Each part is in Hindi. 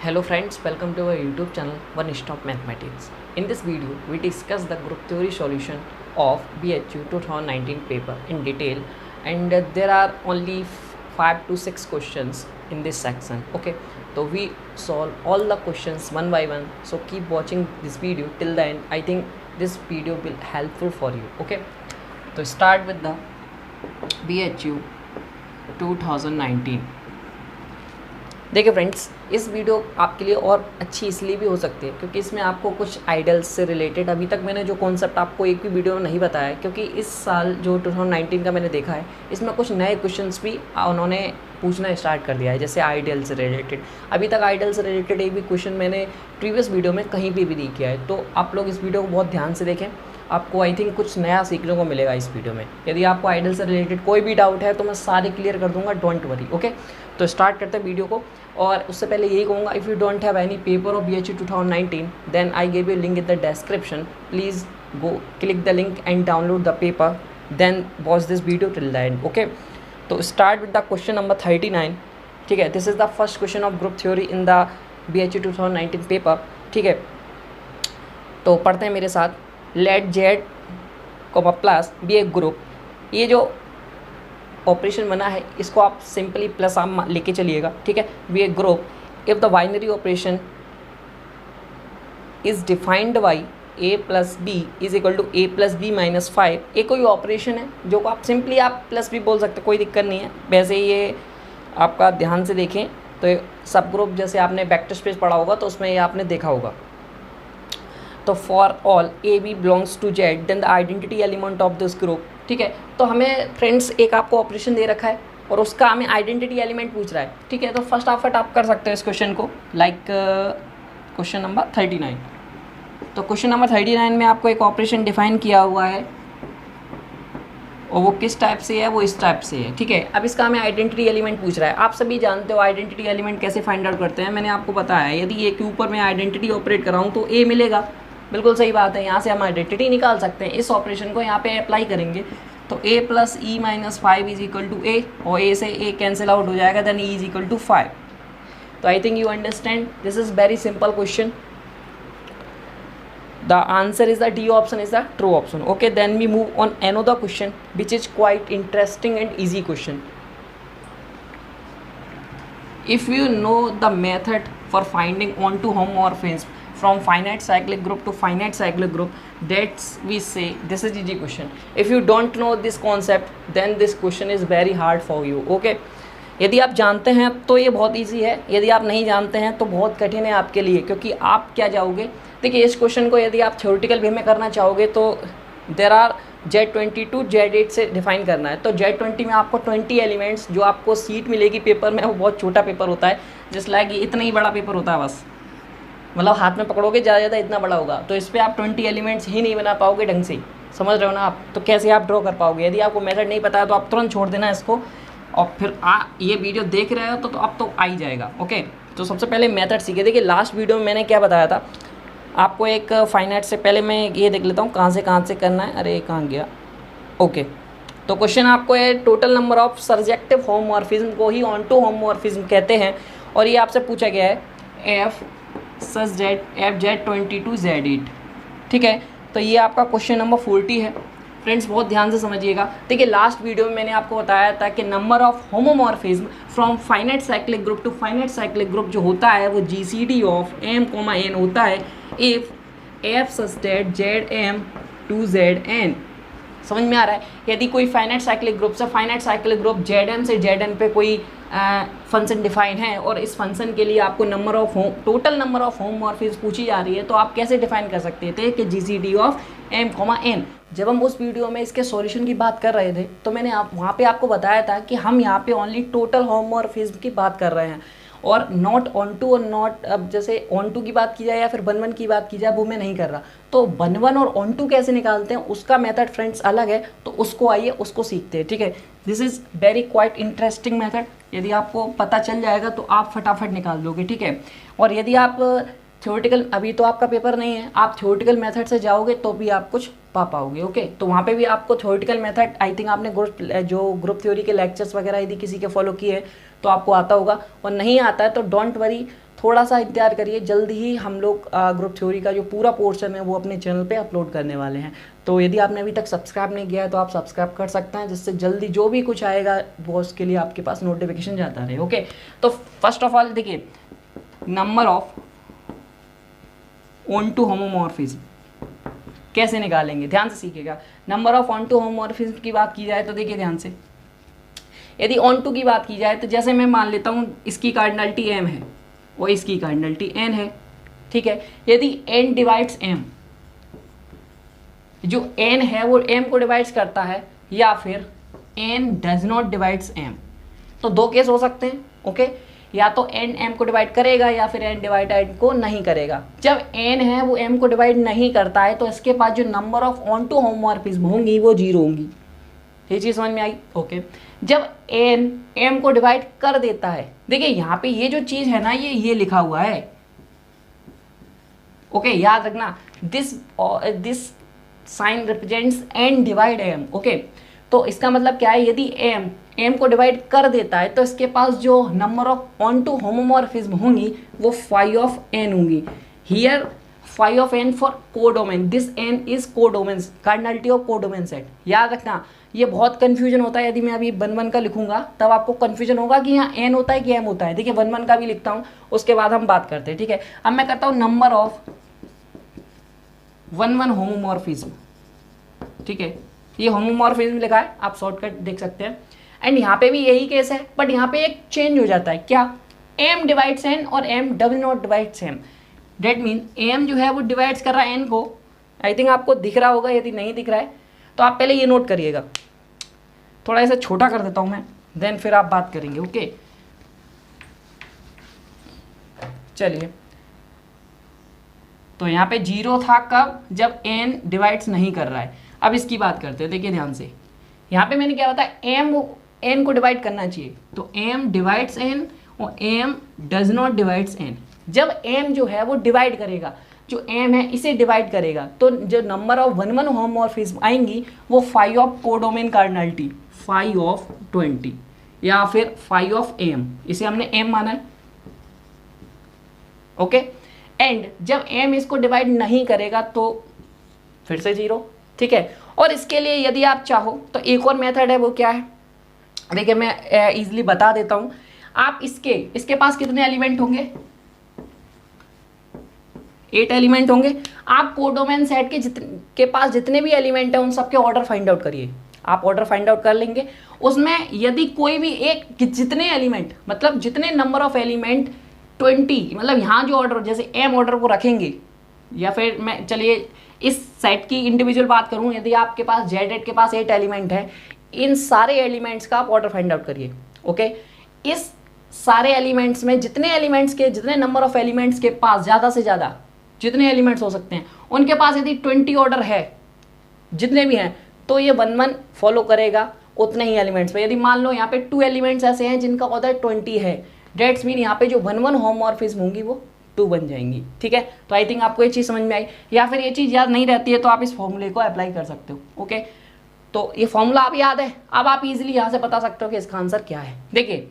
Hello friends, welcome to our YouTube channel One Stop Mathematics. In this video, we discuss the group theory solution of BHU 2019 paper in detail, and there are only 5 to 6 questions in this section. Okay, so we solve all the questions one by one. So keep watching this video till the end. I think this video will helpful for you. Okay, so start with the BHU 2019. देखिए फ्रेंड्स, इस वीडियो आपके लिए और अच्छी इसलिए भी हो सकती है क्योंकि इसमें आपको कुछ आइडल्स से रिलेटेड अभी तक मैंने जो कॉन्सेप्ट आपको एक भी वीडियो में नहीं बताया है, क्योंकि इस साल जो 2019 का मैंने देखा है इसमें कुछ नए क्वेश्चंस भी उन्होंने पूछना स्टार्ट कर दिया है, जैसे आइडल से रिलेटेड। अभी तक आइडल से रिलेटेड एक भी क्वेश्चन मैंने प्रीवियस वीडियो में कहीं भी नहीं किया है, तो आप लोग इस वीडियो को बहुत ध्यान से देखें। आपको आई थिंक कुछ नया सीखने को मिलेगा इस वीडियो में। यदि आपको आइडल से रिलेटेड कोई भी डाउट है तो मैं सारे क्लियर कर दूंगा, डोंट वरी। ओके, तो स्टार्ट करते हैं वीडियो को। और उससे पहले यही कहूँगा, if you don't have any paper of BHU 2019 then I give you link in the description, please go click the link and download the paper, then watch this video till the end. Okay, तो start with the question number 39। ठीक है, this is the first question of group theory in the BHU 2019 पेपर। ठीक है, तो पढ़ते हैं मेरे साथ। Let Z comma plus be a group. ये जो ऑपरेशन बना है इसको आप सिंपली प्लस आप लेके चलिएगा। ठीक है, be a group if the binary operation is defined by a plus b is equal to a plus b minus 5। ये कोई ऑपरेशन है जो आप सिंपली आप प्लस भी बोल सकते, कोई दिक्कत नहीं है। वैसे ये आपका ध्यान से देखें तो सब ग्रुप जैसे आपने वेक्टर स्पेस पढ़ा होगा तो उसमें ये आपने देखा होगा। तो for all a b belongs to z then the identity element of this group. ठीक है, तो हमें फ्रेंड्स एक आपको ऑपरेशन दे रखा है और उसका हमें आइडेंटिटी एलिमेंट पूछ रहा है। ठीक है, तो फर्स्ट आप कर सकते हो इस क्वेश्चन को, लाइक क्वेश्चन नंबर 39। तो क्वेश्चन नंबर 39 में आपको एक ऑपरेशन डिफाइन किया हुआ है और वो किस टाइप से है, वो इस टाइप से है। ठीक है, अब इसका हमें आइडेंटिटी एलिमेंट पूछ रहा है। आप सभी जानते हो आइडेंटिटी एलिमेंट कैसे फाइंड आउट करते हैं, मैंने आपको बताया है। यदि ए के ऊपर मैं आइडेंटिटी ऑपरेट कराऊँ तो ए मिलेगा, बिल्कुल सही बात है। यहाँ से हम आइडेंटिटी निकाल सकते हैं। इस ऑपरेशन को यहाँ पे अप्लाई करेंगे तो a plus e minus 5 is equal to A, और a से a कैंसिल आउट हो जाएगा, then e is equal to 5। तो I think you understand, this is very simple question. The answer is the D option is the true option. Okay, then we move on another question which is quite interesting and easy question. If you know the method for finding on to homomorphism from finite cyclic group to finite cyclic group, that's we say this is easy question. If you don't know this concept then this question is very hard for you. Okay, यदि आप जानते हैं तो ये बहुत इजी है, यदि आप नहीं जानते हैं तो बहुत कठिन है आपके लिए, क्योंकि आप क्या जाओगे। देखिए, इस क्वेश्चन को यदि आप थ्योरेटिकल वे में करना चाहोगे तो there are Z20 to Z8 से डिफाइन करना है। तो Z20 में आपको 20 एलिमेंट्स जो आपको सीट मिलेगी पेपर में, वो बहुत छोटा पेपर होता है, जिस लाइक इतना ही बड़ा पेपर होता है, बस मतलब हाथ में पकड़ोगे ज़्यादा ज़्यादा इतना बड़ा होगा। तो इस पर आप 20 एलिमेंट्स ही नहीं बना पाओगे ढंग से, समझ रहे हो ना आप। तो कैसे आप ड्रॉ कर पाओगे। यदि आपको मेथड नहीं पता है तो आप तुरंत छोड़ देना इसको, और फिर ये वीडियो देख रहे हो तो अब तो आ ही जाएगा। ओके, तो सबसे पहले मेथड सीखे। देखिए, लास्ट वीडियो में मैंने क्या बताया था आपको, एक फाइनाइट से पहले मैं ये देख लेता हूँ कहाँ से करना है। अरे कहाँ गया। ओके, तो क्वेश्चन आपको है total number of surjective homomorphism को ही ऑन टू होमोमॉर्फिज्म कहते हैं, और ये आपसे पूछा गया है f such z f Z20 to Z8। ठीक है, तो ये आपका क्वेश्चन नंबर 40 है। फ्रेंड्स बहुत ध्यान से समझिएगा। देखिए, लास्ट वीडियो में मैंने आपको बताया था कि number of homomorphism from finite cyclic group to finite cyclic group जो होता है वो GCD ऑफ m, n होता है if f such that ZM to ZN। समझ में आ रहा है। यदि कोई फाइनाइट साइक्लिक ग्रुप से फाइनाइट साइक्लिक ग्रुप ZM से ZN पे कोई फंक्शन डिफाइन है और इस फंक्शन के लिए आपको टोटल नंबर ऑफ होमोमॉर्फिज्म पूछी जा रही है, तो आप कैसे डिफाइन कर सकते थे कि GCD ऑफ m, n। जब हम उस वीडियो में इसके सॉल्यूशन की बात कर रहे थे तो मैंने वहाँ पे आपको बताया था कि हम यहाँ पे ओनली टोटल होमोमॉर्फिज्म की बात कर रहे हैं और नॉट ऑन टू और नॉट, अब जैसे ऑन टू की बात की जाए या फिर 1-1 की बात की जाए वो मैं नहीं कर रहा। तो 1-1 और ऑन टू कैसे निकालते हैं उसका मेथड फ्रेंड्स अलग है, तो उसको आइए उसको सीखते हैं। ठीक है, this is very quite interesting method. यदि आपको पता चल जाएगा तो आप फटाफट निकाल दोगे। ठीक है, और यदि आप थ्योरेटिकल, अभी तो आपका पेपर नहीं है, आप थ्योरेटिकल मेथड से जाओगे तो भी आप कुछ पा पाओगे। ओके, तो वहाँ पे भी आपको थ्योरेटिकल मेथड, आई थिंक आपने ग्रुप थ्योरी के लेक्चर्स वगैरह यदि किसी के फॉलो किए तो आपको आता होगा, और नहीं आता है तो डोंट वरी, थोड़ा सा इंतजार करिए, जल्दी ही हम लोग ग्रुप थ्योरी का जो पूरा पोर्शन है वो अपने चैनल पे अपलोड करने वाले हैं। तो यदि आपने अभी तक सब्सक्राइब नहीं किया है तो आप सब्सक्राइब कर सकते हैं, जिससे जल्दी जो भी कुछ आएगा वो उसके लिए आपके पास नोटिफिकेशन जाता रहे। ओके, तो फर्स्ट ऑफ ऑल देखिए, number of on to homomorphism कैसे निकालेंगे, ध्यान से सीखिएगा। Number of on to homomorphism की बात की जाए तो देखिए ध्यान से, यदि ऑन टू की बात की जाए तो जैसे मैं मान लेता हूँ इसकी कार्डिनलिटी m है और इसकी कार्डिनलिटी n है, ठीक है। यदि n डिवाइड्स m, जो n है वो m को डिवाइड्स करता है, या फिर n does not divides m, तो दो केस हो सकते हैं। ओके, या तो n m को डिवाइड करेगा या फिर n डिवाइड n को नहीं करेगा। जब n है वो m को डिवाइड नहीं करता है तो इसके पास जो नंबर ऑफ ऑन टू होमोमॉर्फिज्म होंगी वो 0 होंगी। ये चीज़ समझ में आई? ओके, जब n m को डिवाइड कर देता है, देखिए यहाँ पे ये जो चीज़ है ना, ये लिखा हुआ है। ओके, याद रखना, this sign represents n divide m। Okay, तो इसका मतलब क्या है, यदि m को डिवाइड कर देता है तो इसके पास जो नंबर ऑफ ऑन टू होमोमॉर्फिज्म होंगी वो 5 ऑफ n होंगी। Here 5 of n for codomain, this n is codomain, cardinality of codomain set. याद रखना, ये बहुत कंफ्यूजन होता है, यदि मैं अभी 1 का लिखूंगा तब आपको कंफ्यूजन होगा कि यहाँ n होता है कि m होता है। देखिए 1 का भी लिखता हूँ, उसके बाद हम बात करते हैं, ठीक है। अब मैं करता हूँ नंबर ऑफ 1 होमोमॉर्फिज्म, ठीक है। ये होमोमॉर्फिज्म लिखा है, आप शॉर्टकट देख सकते हैं। एंड यहाँ पे भी यही केस है, बट यहाँ पे एक चेंज हो जाता है, क्या, m डिवाइड्स n और m does not divides m। That mean m जो है वो डिवाइड्स कर रहा है n को। आई थिंक आपको दिख रहा होगा, यदि नहीं दिख रहा है तो आप पहले ये नोट करिएगा। थोड़ा ऐसा छोटा कर देता हूँ मैं, देन फिर आप बात करेंगे। ओके, चलिए, तो यहाँ पे 0 था कब, जब n डिवाइड्स नहीं कर रहा है। अब इसकी बात करते हैं, देखिए ध्यान से, यहाँ पे मैंने क्या बताया, m n को डिवाइड करना चाहिए, तो m डिवाइड्स n और m does not divides n। जब m जो है वो डिवाइड करेगा, जो m है इसे डिवाइड करेगा, तो जो नंबर ऑफ 1 होमोमॉर्फिज्म आएंगी वो 5 ऑफ कोडोमेन कार्डिनलिटी, 5 ऑफ 20 या फिर 5 ऑफ m, इसे हमने m माना है। ओके, एंड जब m इसको डिवाइड नहीं करेगा तो फिर से 0, ठीक है। और इसके लिए यदि आप चाहो तो एक और मेथड है, वो क्या है, देखिए मैं इजीली बता देता हूं। आप इसके पास कितने एलिमेंट होंगे, 8 एलिमेंट होंगे। आप कोडोमेन सेट के पास जितने भी एलिमेंट हैं उन सबके ऑर्डर फाइंड आउट करिए। आप ऑर्डर फाइंड आउट कर लेंगे, उसमें यदि कोई भी एक, जितने एलिमेंट, मतलब जितने नंबर ऑफ एलिमेंट 20, मतलब यहाँ जो ऑर्डर, जैसे m ऑर्डर को रखेंगे, या फिर मैं, चलिए इस सेट की इंडिविजुअल बात करूँ, यदि आपके पास Z8 के पास 8 एलिमेंट है, इन सारे एलिमेंट्स का आप ऑर्डर फाइंड आउट करिए। ओके, इस सारे एलिमेंट्स में जितने नंबर ऑफ एलिमेंट्स के पास ज़्यादा से ज़्यादा जितने एलिमेंट्स हो सकते हैं, उनके पास यदि 20 ऑर्डर है, जितने भी हैं, तो ये 1 फॉलो करेगा उतने ही एलिमेंट्स पे। यदि मान लो यहाँ पे 2 एलिमेंट्स ऐसे हैं जिनका ऑर्डर 20 है, डेट्स मीन यहाँ पे जो 1 होमोमॉर्फिज्म होंगी वो 2 बन जाएंगी, ठीक है। तो आई थिंक आपको ये चीज़ समझ में आई, या फिर ये चीज़ याद नहीं रहती है तो आप इस फॉर्मूले को अप्लाई कर सकते हो। ओके, तो ये फॉर्मूला आप याद है, अब आप इजीली यहाँ से बता सकते हो कि इसका आंसर क्या है। देखिए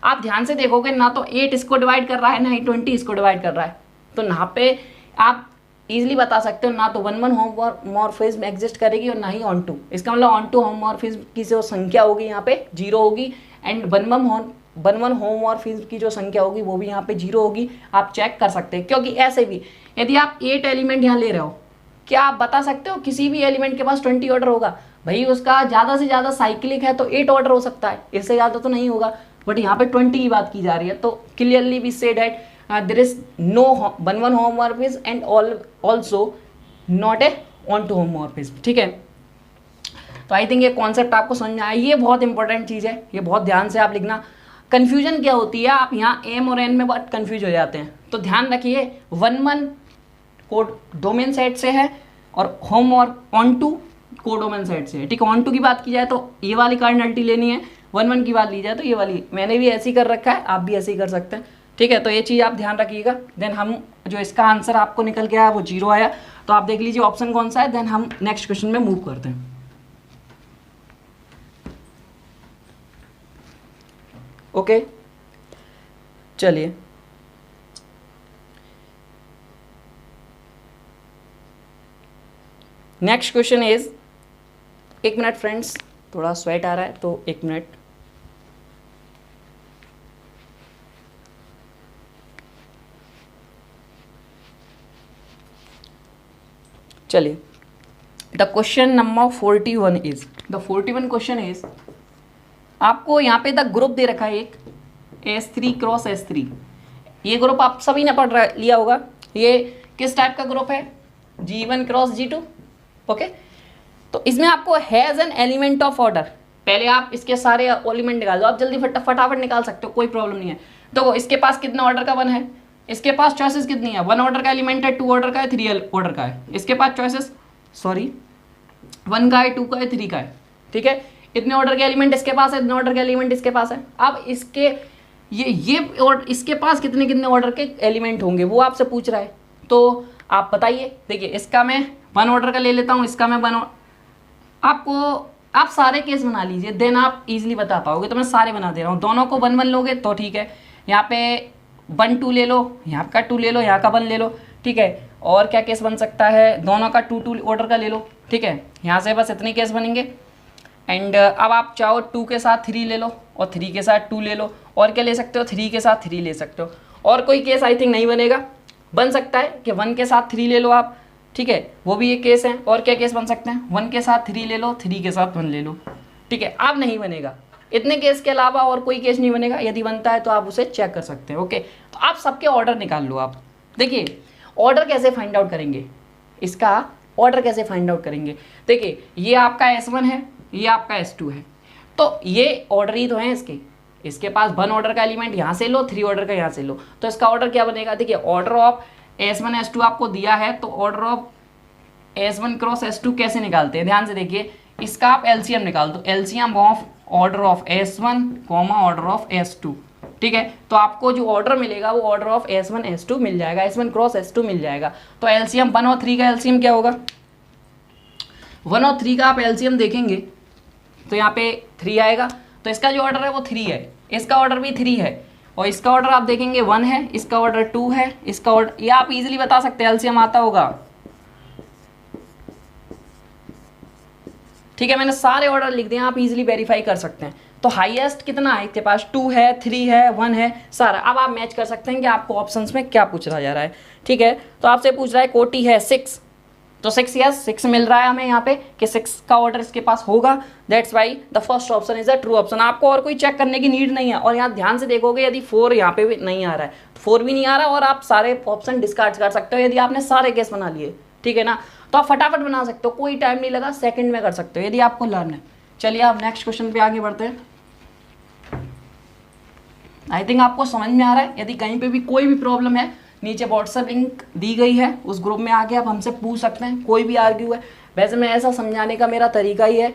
आप ध्यान से देखोगे ना, तो 8 इसको डिवाइड कर रहा है, ना ही 20 इसको डिवाइड कर रहा है, तो यहाँ पे आप इजीली बता सकते हो ना तो 1 होमोमॉर्फिज्म एग्जिस्ट करेगी और ना ही ऑन टू। इसका मतलब ऑन टू होमोमॉर्फिज्म की जो संख्या होगी यहाँ पे 0 होगी, एंड 1 होमोमॉर्फिज्म की जो संख्या होगी वो भी यहाँ पे 0 होगी। आप चेक कर सकते हैं, क्योंकि ऐसे भी यदि आप 8 एलिमेंट यहाँ ले रहे हो, क्या आप बता सकते हो किसी भी एलिमेंट के पास 20 ऑर्डर होगा? भाई उसका ज़्यादा से ज़्यादा साइक्लिक है तो 8 ऑर्डर हो सकता है, इससे ज़्यादा तो नहीं होगा, बट यहाँ पे 20 की बात की जा रही है। तो clearly we say that there is no 1 homomorphism and also not a onto to होमोमॉर्फिज्म, ठीक है। तो आई थिंक ये कॉन्सेप्ट आपको समझ में आया, ये बहुत इंपॉर्टेंट चीज़ है, ये बहुत ध्यान से आप लिखना। कन्फ्यूजन क्या होती है, आप यहाँ m और n में बहुत कन्फ्यूज हो जाते हैं, तो ध्यान रखिए 1 कोड डोमेन सेट से है और होम और ऑन टू कोडोमेन सेट से है, ठीक है। ऑन टू की बात की जाए तो ये वाली कार्डिनलिटी लेनी है, 1 की बात ली जाए तो ये वाली, मैंने भी ऐसे ही कर रखा है, आप भी ऐसे ही कर सकते हैं, ठीक है। तो ये चीज़ आप ध्यान रखिएगा। देन हम जो इसका आंसर आपको निकल के आया वो 0 आया, तो आप देख लीजिए ऑप्शन कौन सा है। देन हम नेक्स्ट क्वेश्चन में मूव करते हैं। ओके, चलिए नेक्स्ट क्वेश्चन इज, एक मिनट फ्रेंड्स, थोड़ा स्वेट आ रहा है तो एक मिनट। चलिए, the question number 41 is, the 41 question is, आपको यहाँ पे द ग्रुप दे रखा है एक S3 क्रॉस S3। ये ग्रुप आप सभी ने पढ़ लिया होगा। ये किस टाइप का ग्रुप है? G1 cross G2। ओके, तो इसमें आपको has an element of order, पहले आप इसके सारे एलिमेंट निकाल दो, आप जल्दी फटाफट निकाल सकते हो, कोई प्रॉब्लम नहीं है। तो इसके पास कितना ऑर्डर का वन है? इसके पास चॉइसेस कितनी है? 1 ऑर्डर का एलिमेंट है, 2 ऑर्डर का है, 3 ऑर्डर का है। इसके पास चॉइसेस, सॉरी, 1 का है, 2 का है, 3 का है। ठीक है, इतने ऑर्डर के एलिमेंट इसके पास है, इतने ऑर्डर के एलिमेंट इसके पास है। अब इसके ये और इसके पास कितने कितने ऑर्डर के एलिमेंट होंगे वो आपसे पूछ रहा है, तो आप बताइए। देखिए, इसका मैं 1 ऑर्डर का ले लेता हूँ, इसका मैं 1, आपको आप सारे केस बना लीजिए, देन आप इजीली बता पाओगे। तो मैं सारे बना दे रहा हूँ, दोनों को 1 1 लोगे तो ठीक है। यहाँ पे 1 2 ले लो, यहाँ का 2 ले लो, यहाँ का 1 ले लो। ठीक है, और क्या केस बन सकता है? दोनों का 2 2 ऑर्डर का ले लो। ठीक है, यहाँ से बस इतने केस बनेंगे। एंड अब आप चाहो 2 के साथ 3 ले लो और 3 के साथ 2 ले लो, और क्या ले सकते हो? 3 के साथ 3 ले सकते हो। और कोई केस आई थिंक नहीं बनेगा। बन सकता है कि 1 के साथ 3 ले लो आप, ठीक है, वो भी एक केस है। और क्या केस बन सकते हैं? 1 के साथ 3 ले लो, 3 के साथ 1 ले लो। ठीक है, अब नहीं बनेगा, इतने केस के अलावा और कोई केस नहीं बनेगा। यदि बनता है तो आप उसे चेक कर सकते हैं। ओके, तो आप सबके ऑर्डर निकाल लो। आप देखिए, ऑर्डर कैसे फाइंड आउट करेंगे, इसका ऑर्डर कैसे फाइंड आउट करेंगे? देखिए, ये आपका S1 है, ये आपका S2 है, तो ये ऑर्डर ही तो है इसके। इसके पास 1 ऑर्डर का एलिमेंट यहाँ से लो, 3 ऑर्डर का यहाँ से लो, तो इसका ऑर्डर क्या बनेगा? देखिए, ऑर्डर ऑफ S1 S2 आपको दिया है, तो order of S1 cross S2 कैसे निकालते हैं? ध्यान से देखिए, इसका आप LCM निकाल दो, LCM of order of S1 order of S2। ठीक है, तो आपको जो ऑर्डर मिलेगा वो ऑर्डर ऑफ S1 S2 मिल जाएगा, S1 क्रॉस S2 मिल जाएगा। तो LCM 1 और 3 का LCM क्या होगा? 1 और 3 का आप LCM देखेंगे तो यहाँ पे 3 आएगा, तो इसका जो ऑर्डर है वो 3 है, इसका ऑर्डर भी 3 है, और इसका ऑर्डर आप देखेंगे 1 है, इसका ऑर्डर 2 है, इसका ऑर्डर, ये आप इजीली बता सकते हैं, LCM आता होगा। ठीक है, मैंने सारे ऑर्डर लिख दिए, आप इजीली वेरीफाई कर सकते हैं। तो हाईएस्ट कितना है इसके पास? 2 है, 3 है, 1 है, सारा। अब आप मैच कर सकते हैं कि आपको ऑप्शंस में क्या पूछ रहा जा रहा है। ठीक है, तो आपसे पूछ रहा है कोटी है 6, तो 6, यस 6 मिल रहा है हमें यहाँ पे कि 6 का ऑर्डर इसके पास होगा। That's why the first option is the true option. आपको और कोई चेक करने की नीड नहीं है। और यहाँ ध्यान से देखोगे, यदि 4 यहाँ पे भी नहीं आ रहा है, 4 भी नहीं आ रहा, और आप सारे ऑप्शन डिस्कार्ड कर सकते हो यदि आपने सारे केस बना लिए। ठीक है ना, तो आप फटाफट बना सकते हो, कोई टाइम नहीं लगा, सेकंड में कर सकते हो यदि आपको लर्न है। चलिए, आप नेक्स्ट क्वेश्चन पे आगे बढ़ते हैं। आई थिंक आपको समझ में आ रहा है। यदि कहीं पे भी कोई भी प्रॉब्लम है, नीचे व्हाट्सएप लिंक दी गई है, उस ग्रुप में आके आप हमसे पूछ सकते हैं, कोई भी आर्ग्यू है। वैसे मैं ऐसा समझाने का मेरा तरीका ही है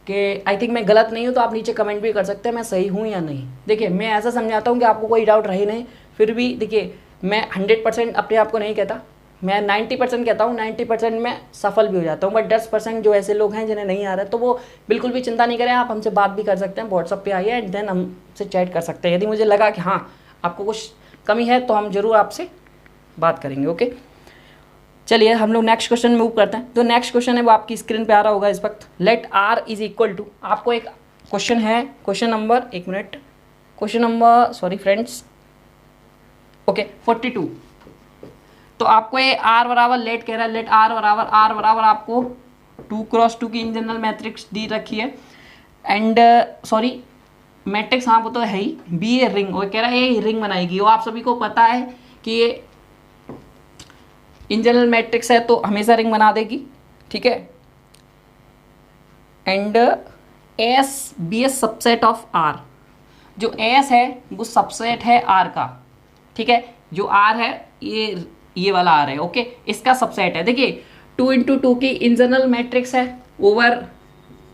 कि आई थिंक मैं गलत नहीं हूँ, तो आप नीचे कमेंट भी कर सकते हैं मैं सही हूँ या नहीं। देखिए, मैं ऐसा समझाता हूँ कि आपको कोई डाउट रहे नहीं। फिर भी देखिए, मैं 100% अपने आप को नहीं कहता, मैं 90% कहता हूँ, 90% में सफल भी हो जाता हूँ। बट 10% जो ऐसे लोग हैं जिन्हें नहीं आ रहा है, तो वो बिल्कुल भी चिंता नहीं करें, आप हमसे बात भी कर सकते हैं, व्हाट्सअप पे आइए एंड देन हमसे चैट कर सकते हैं। यदि मुझे लगा कि हाँ आपको कुछ कमी है तो हम जरूर आपसे बात करेंगे। ओके, चलिए हम लोग नेक्स्ट क्वेश्चन मूव करते हैं। जो नेक्स्ट क्वेश्चन है वो आपकी स्क्रीन पे आ रहा होगा इस वक्त। Let R is equal to, आपको एक क्वेश्चन है, क्वेश्चन नंबर, एक मिनट, question number, sorry friends, okay 42। तो आपको ये R बराबर लेट कह रहा है, लेट R बराबर आपको 2 क्रॉस 2 की इन जनरल मैट्रिक्स दी रखी है। एंड सॉरी मैट्रिक्स, हाँ वो तो है ही, बी ए रिंग, वो कह रहा है ये रिंग बनाएगी। वो आप सभी को पता है कि ये इन जनरल मैट्रिक्स है तो हमेशा रिंग बना देगी। ठीक है, and s be a subset of r, जो एस है वो सबसेट है आर का। ठीक है, जो आर है ये वाला आर है, ओके, इसका सबसेट है। देखिए 2 × 2 की इन जनरल मैट्रिक्स है ओवर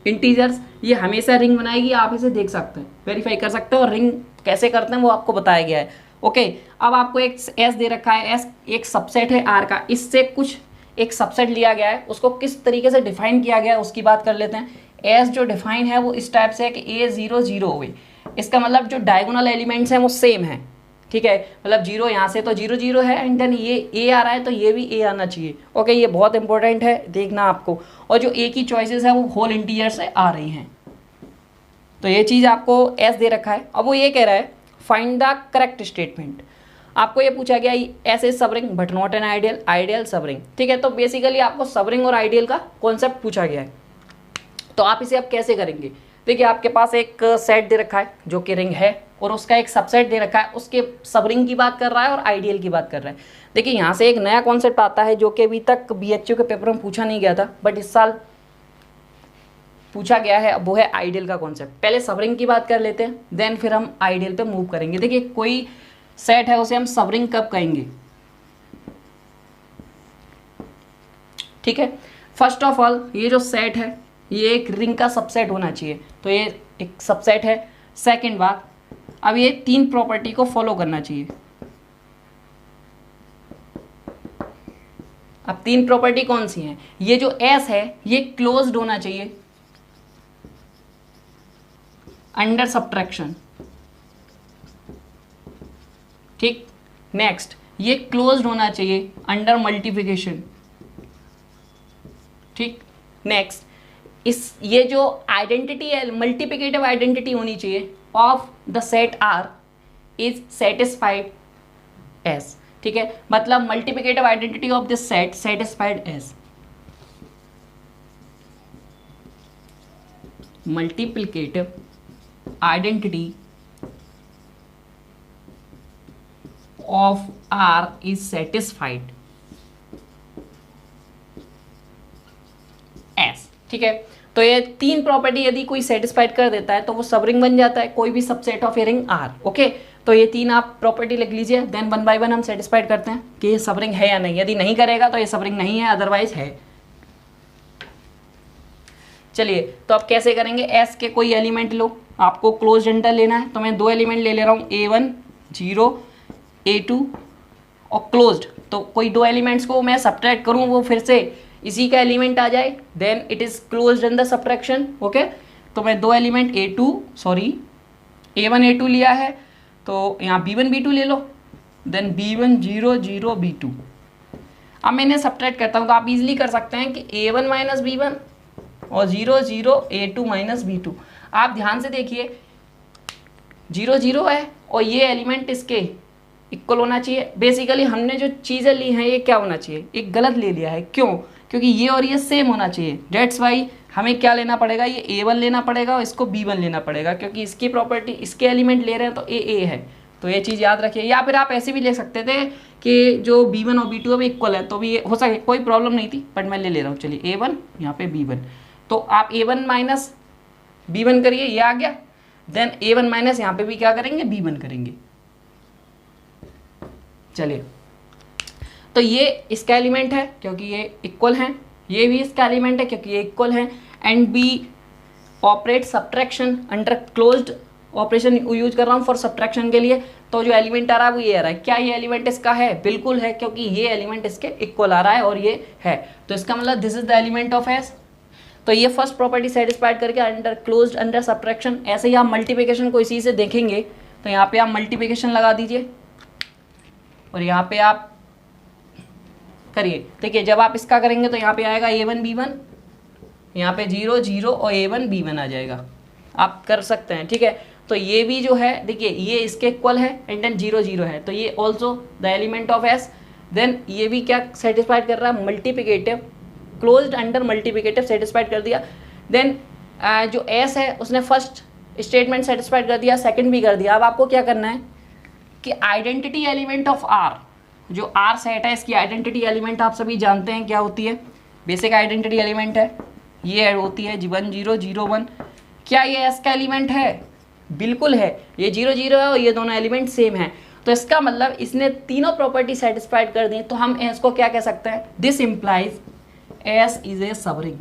इंटीजर्स, ये हमेशा रिंग बनाएगी। आप इसे देख सकते हैं, वेरीफाई कर सकते हो, और रिंग कैसे करते हैं वो आपको बताया गया है। ओके, अब आपको एक एस दे रखा है, एस एक सबसेट है आर का, इससे कुछ एक सबसेट लिया गया है, उसको किस तरीके से डिफाइन किया गया है उसकी बात कर लेते हैं। एस जो डिफाइन है वो इस टाइप से है कि A0 0 हुई, इसका मतलब जो डायगोनल एलिमेंट्स हैं वो सेम है। ठीक है, मतलब 0 यहाँ से तो 0 0 है एंड देन ये a आ रहा है तो ये भी a आना चाहिए। ओके, ये बहुत इंपॉर्टेंट है देखना आपको। और जो a की चॉइसेस है वो होल इंटीजर से आ रही हैं, तो ये चीज़ आपको s दे रखा है। अब वो ये कह रहा है फाइंड द करेक्ट स्टेटमेंट। आपको ये पूछा गया S is subring but not an ideal, ideal subring. ठीक है, तो बेसिकली आपको सबरिंग और आइडियल का कॉन्सेप्ट पूछा गया है। तो आप इसे अब कैसे करेंगे? देखिए, आपके पास एक सेट दे रखा है जो कि रिंग है और उसका एक सबसेट दे रखा है, उसके सबरिंग की बात कर रहा है और आइडियल की बात कर रहा है। देखिए, यहाँ से एक नया कॉन्सेप्ट आता है जो कि अभी तक BHU के पेपर में पूछा नहीं गया था बट इस साल पूछा गया है, वो है आइडियल का कॉन्सेप्ट। पहले सबरिंग की बात कर लेते हैं, देन फिर हम आइडियल पे मूव करेंगे। देखिए, कोई सेट है उसे हम सबरिंग कब कहेंगे? ठीक है, फर्स्ट ऑफ ऑल ये जो सेट है ये एक रिंग का सबसेट होना चाहिए, तो ये एक सबसेट है। सेकंड बात, अब ये 3 प्रॉपर्टी को फॉलो करना चाहिए। अब 3 प्रॉपर्टी कौन सी हैं? ये जो S है ये क्लोज्ड होना चाहिए अंडर सब्ट्रैक्शन। ठीक, नेक्स्ट ये क्लोज्ड होना चाहिए अंडर मल्टीप्लिकेशन। ठीक, नेक्स्ट ये जो आइडेंटिटी है, मल्टीप्लिकेटिव आइडेंटिटी होनी चाहिए of the set R is satisfied S। ठीक है, मतलब multiplicative identity of this set satisfied S। Multiplicative identity of R is satisfied S। ठीक है, तो ये 3 प्रॉपर्टी यदि कोई सेटिस्फाइड कर देता है तो वो सब रिंग बन जाता है, कोई भी subset of a ring R। Okay, तो ये 3 आप प्रॉपर्टी लिख लीजिए, देन 1 बाय 1 हम सेटिस्फाइड करते हैं कि ये सब रिंग है या नहीं। यदि नहीं करेगा तो ये सब रिंग नहीं है, अदरवाइज है। चलिए, तो अब कैसे करेंगे? S के कोई एलिमेंट लो, आपको क्लोज इंटर लेना है, तो मैं 2 एलिमेंट ले रहा हूँ, A1 0 A2 और क्लोज्ड। तो कोई 2 एलिमेंट्स को मैं सब्ट्रैक्ट करूँ वो फिर से इसी का एलिमेंट आ जाए, then it is closed in the subtraction. Okay, तो मैं 2 एलिमेंट A1 A2 लिया है, तो यहाँ B1 B2 ले लो, देन B1 0 0 B2। अब मैं इन्हें सब्ट्रैक्ट करता हूँ, तो आप इजीली कर सकते हैं कि A1 माइनस B1 और 0 0 A2 माइनस B2। आप ध्यान से देखिए, 0 0 है और ये एलिमेंट इसके इक्वल होना चाहिए। बेसिकली हमने जो चीज़ें ली हैं ये क्या होना चाहिए? एक गलत ले लिया है। क्यों? क्योंकि ये और ये सेम होना चाहिए। डेट्स वाई हमें क्या लेना पड़ेगा? ये A1 लेना पड़ेगा और इसको B1 लेना पड़ेगा, क्योंकि इसकी प्रॉपर्टी इसके एलिमेंट ले रहे हैं तो A है। तो ये चीज़ याद रखिए। या फिर आप ऐसे भी ले सकते थे कि जो B1 और B2 अभी इक्वल है, तो भी ये हो सके, कोई प्रॉब्लम नहीं थी, बट मैं ले रहा हूँ। चलिए, A1 यहाँ पे B1, तो आप A1 माइनस B1 करिए, ये आ गया। देन A1 माइनस यहाँ पे भी क्या करेंगे? B1 करेंगे। चलिए, तो ये इसका एलिमेंट है क्योंकि ये इक्वल हैं, ये भी इसका एलिमेंट है क्योंकि ये इक्वल हैं, and b operate subtraction under closed operation use कर रहा हूँ फॉर सब्ट्रैक्शन के लिए। तो जो एलिमेंट आ रहा है वो ये आ रहा है। क्या ये एलिमेंट इसका है? बिल्कुल है, क्योंकि ये एलिमेंट इसके इक्वल आ रहा है और ये है, तो इसका मतलब this is the element of S. तो ये फर्स्ट प्रॉपर्टी सेटिस्फाइड करके अंडर क्लोज्ड अंडर सब्ट्रैक्शन। ऐसे ही आप मल्टीप्लिकेशन को इसी से देखेंगे, तो यहाँ पे आप मल्टीप्लिकेशन लगा दीजिए और यहाँ पे आप करिए। देखिए, जब आप इसका करेंगे तो यहाँ पे आएगा A1 B1, यहाँ पे 0 0 और A1 B1 आ जाएगा। आप कर सकते हैं, ठीक है। तो ये भी जो है, देखिए ये इसके इक्वल है एंड देन 0 0 है, तो ये also the element of S। Then ये भी क्या सेटिस्फाइड कर रहा है? Multiplicative, closed under multiplicative satisfied कर दिया। देन जो S है उसने फर्स्ट स्टेटमेंट सेटिस्फाइड कर दिया, सेकंड भी कर दिया। अब आपको क्या करना है कि आइडेंटिटी एलिमेंट ऑफ R, जो R सेट है इसकी आइडेंटिटी एलिमेंट आप सभी जानते हैं क्या होती है? बेसिक आइडेंटिटी एलिमेंट है, ये होती है 1 0 0 1। क्या ये S का एलिमेंट है? बिल्कुल है, ये 0 0 है और ये दोनों एलिमेंट सेम है। तो इसका मतलब इसने तीनों प्रॉपर्टी सेटिस्फाइड कर दी, तो हम S को क्या कह सकते हैं? This implies S is a subring.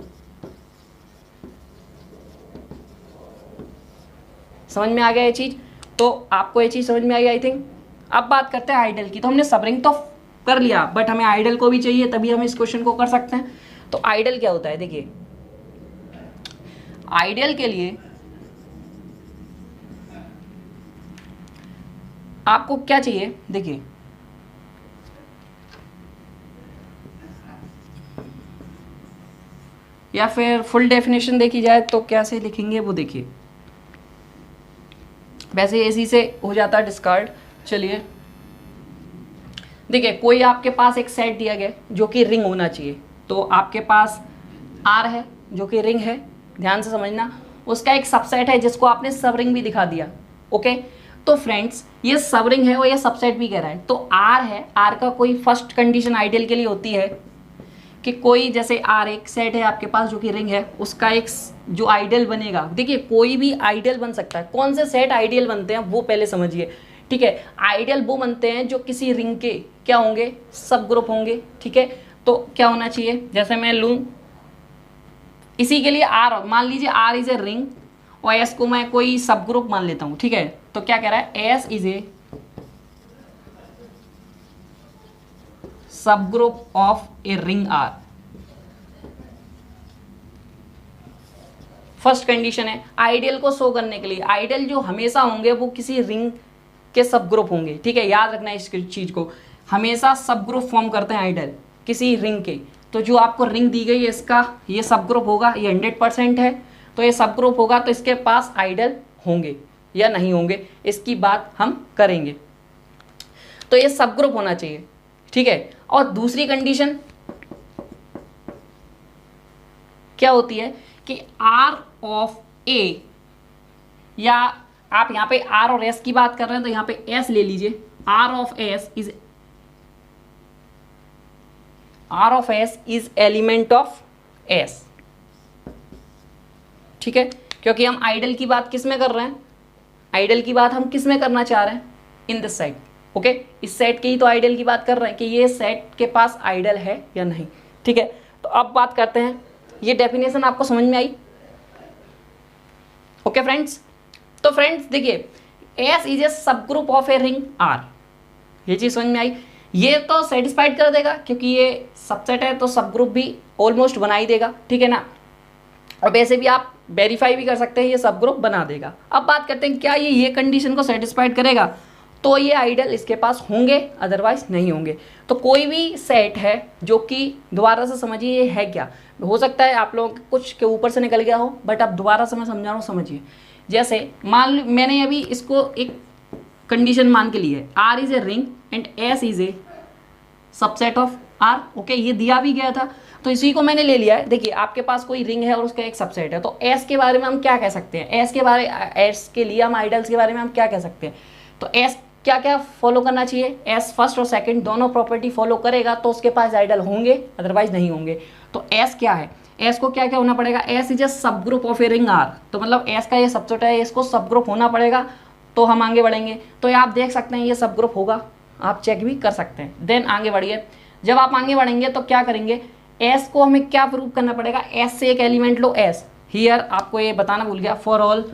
समझ में आ गया ये चीज? तो आपको ये चीज समझ में आ गया आई थिंक। अब बात करते हैं आइडल की। तो हमने सबरिंग तो कर लिया, बट हमें आइडल को भी चाहिए, तभी हम इस क्वेश्चन को कर सकते हैं। तो आइडल क्या होता है? देखिए, आइडल के लिए आपको क्या चाहिए, देखिए या फिर फुल डेफिनेशन देखी जाए तो कैसे लिखेंगे वो देखिए, वैसे इसी से हो जाता है डिस्कार्ड। चलिए देखिए, कोई आपके पास एक सेट दिया गया जो कि रिंग होना चाहिए, तो आपके पास आर है जो कि रिंग है, ध्यान से समझना, उसका एक सबसेट है जिसको आपने सब रिंग भी दिखा दिया। ओके, तो फ्रेंड्स ये सब रिंग है और ये सबसेट भी कह रहा है, तो आर है, आर का कोई फर्स्ट कंडीशन आइडियल के लिए होती है कि कोई जैसे आर एक सेट है आपके पास जो कि रिंग है, उसका एक जो आइडियल बनेगा, देखिए कोई भी आइडियल बन सकता है, कौन से सेट आइडियल बनते हैं वो पहले समझिए। ठीक है, आइडियल वो बनते हैं जो किसी रिंग के क्या होंगे, सब ग्रुप होंगे। ठीक है, तो क्या होना चाहिए, जैसे मैं लूं इसी के लिए आर, मान लीजिए आर इज ए रिंग और एस को मैं कोई सब ग्रुप मान लेता हूं। ठीक है, तो क्या कह रहा है, S is a sub group of a ring r. First condition है आइडियल को शो करने के लिए, आइडियल जो हमेशा होंगे वो किसी रिंग के सब ग्रुप होंगे। ठीक है, याद रखना है इस चीज को, हमेशा सब ग्रुप फॉर्म करते हैं आइडियल किसी रिंग के। तो जो आपको रिंग दी गई है इसका ये सब ग्रुप होगा, ये 100% है, तो ये सब ग्रुप होगा, तो इसके पास आइडियल होंगे या नहीं होंगे इसकी बात हम करेंगे। तो ये सब ग्रुप होना चाहिए। ठीक है, और दूसरी कंडीशन क्या होती है कि आर ऑफ ए, या आप यहां पे आर और एस की बात कर रहे हैं तो यहां पे एस ले लीजिए, r of s is element of s. ठीक है, क्योंकि हम आइडल की बात किस में कर रहे हैं, आइडल की बात हम किस में करना चाह रहे हैं, इन दिस सेट। ओके, इस सेट की ही तो आइडल की बात कर रहे हैं कि ये सेट के पास आइडल है या नहीं। ठीक है, तो अब बात करते हैं, ये डेफिनेशन आपको समझ में आई। ओके फ्रेंड्स, तो फ्रेंड्स देखिए s is a sub group of a ring r, ये चीज समझ में आई। ये तो सेटिस्फाइड कर देगा क्योंकि ये सबसेट है तो सब ग्रुप भी ऑलमोस्ट बना ही देगा। ठीक है ना, और वैसे भी आप वेरीफाई भी कर सकते हैं ये सब ग्रुप बना देगा। अब बात करते हैं क्या ये कंडीशन को सेटिस्फाइड करेगा, तो ये आइडल इसके पास होंगे अदरवाइज नहीं होंगे। तो कोई भी सेट है जो कि दोबारा से समझिए ये है क्या, हो सकता है आप लोगों कुछ के ऊपर से निकल गया हो, बट अब दोबारा से मैं समझा रहा हूँ, समझिए। जैसे मान लो मैंने अभी इसको एक कंडीशन मान के लिए, r is a ring and s is a subset of r. Okay, ये दिया भी गया था तो इसी को मैंने ले लिया है। देखिए आपके पास कोई रिंग है और उसका एक सबसेट है, तो एस के बारे में हम क्या कह सकते हैं, एस के लिए हम आइडल्स के बारे में हम क्या कह सकते हैं, तो एस क्या क्या फॉलो करना चाहिए, एस फर्स्ट और सेकंड दोनों प्रॉपर्टी फॉलो करेगा तो उसके पास आइडल होंगे अदरवाइज नहीं होंगे। तो एस क्या है, एस को क्या क्या होना पड़ेगा, S is a sub group of a ring r, तो मतलब एस का ये सबसेट है, इसको सब ग्रुप होना पड़ेगा तो हम आगे बढ़ेंगे। तो ये आप देख सकते हैं ये सब ग्रुप होगा, आप चेक भी कर सकते हैं। देन आगे बढ़िए, जब आप आगे बढ़ेंगे तो क्या करेंगे, एस को हमें क्या प्रूव करना पड़ेगा, एस से एक एलिमेंट लो एस, हियर आपको ये बताना भूल गया, for all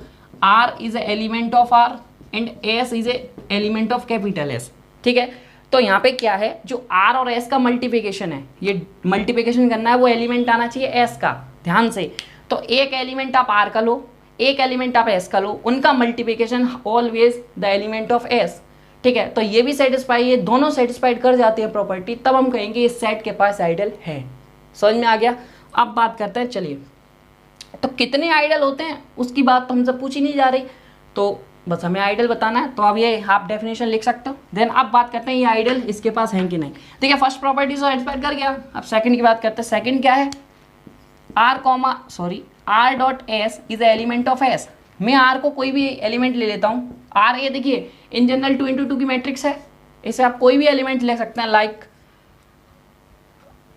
r is a element of r and s is a element of capital s. ठीक है, तो यहाँ पे क्या है, जो आर और एस का मल्टीप्लिकेशन है, ये मल्टीप्लिकेशन करना है, वो एलिमेंट आना चाहिए एस का, ध्यान से। तो एक एलिमेंट आप आर का लो, एक एलिमेंट आप एस का लो, उनका multiplication always the element of s. ठीक है, तो ये भी सेटिस्फाई, ये दोनों सेटिस्फाइड कर जाती है प्रॉपर्टी, तब हम कहेंगे इस सेट के पास आइडल है। समझ में आ गया। अब बात करते हैं, चलिए तो कितने आइडल होते हैं उसकी बात तो हमसे पूछी नहीं जा रही, तो बस हमें आइडल बताना है, तो अब ये आप डेफिनेशन लिख सकते हो। देन अब बात करते हैं ये आइडल इसके पास है कि नहीं। देखिए फर्स्ट प्रॉपर्टी तो सेटिस्फाइड कर गया, अब सेकंड की बात करते हैं। सेकंड क्या है, R dot S is a element of S. मैं आर को कोई भी एलिमेंट ले लेता हूँ, आर ये देखिए इन जनरल 2 × 2 की मैट्रिक्स है, इसे आप कोई भी एलिमेंट ले सकते हैं। लाइक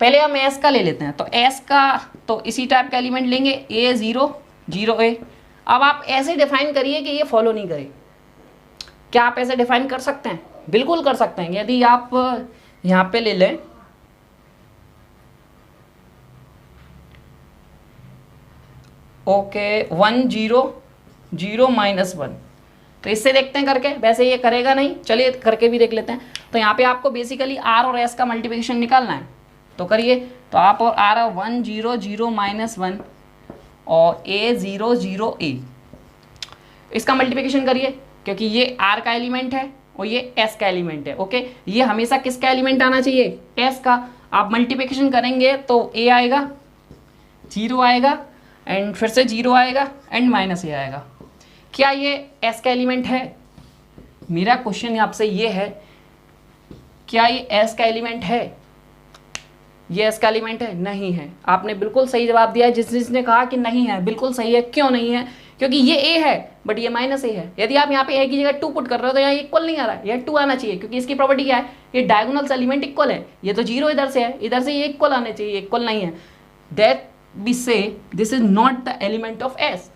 पहले हम एस का ले लेते हैं, तो एस का तो इसी टाइप का एलिमेंट लेंगे, ए 0 0 ए। अब आप ऐसे डिफाइन करिए कि ये फॉलो नहीं करे, क्या आप ऐसे डिफाइन कर सकते हैं, बिल्कुल कर सकते हैं। यदि आप यहाँ पे ले लें ओके 1 0 0 -1, तो इससे देखते हैं करके, वैसे ये करेगा नहीं, चलिए करके भी देख लेते हैं। तो यहाँ पे आपको बेसिकली आर और एस का मल्टीप्लिकेशन निकालना है, तो करिए। तो आप और आर 1 0 0 -1 और ए 0 0 ए, इसका मल्टीप्लिकेशन करिए क्योंकि ये आर का एलिमेंट है और ये एस का एलिमेंट है। ओके, ये हमेशा किसका एलिमेंट आना चाहिए, एस का। आप मल्टीप्लिकेशन करेंगे तो ए आएगा, 0 आएगा, एंड फिर से 0 आएगा, एंड माइनस ए आएगा। क्या ये एस का एलिमेंट है? मेरा क्वेश्चन आपसे ये है, क्या ये एस का एलिमेंट है? ये एस का एलिमेंट है? नहीं है। आपने बिल्कुल सही जवाब दिया है। जिसने कहा कि नहीं है, बिल्कुल सही है। क्यों नहीं है? क्योंकि ये ए है बट ये माइनस ए है। यदि आप यहाँ पे ए की जगह 2 पुट कर रहे हो तो यहाँ इक्वल नहीं आ रहा है, यहाँ 2 आना चाहिए, क्योंकि इसकी प्रॉपर्टी क्या है, ये डायगोनल एलिमेंट इक्वल है। ये तो 0 इधर से है, इधर से ये इक्वल आने चाहिए, इक्वल नहीं है। दैट वी से this is not the element of S.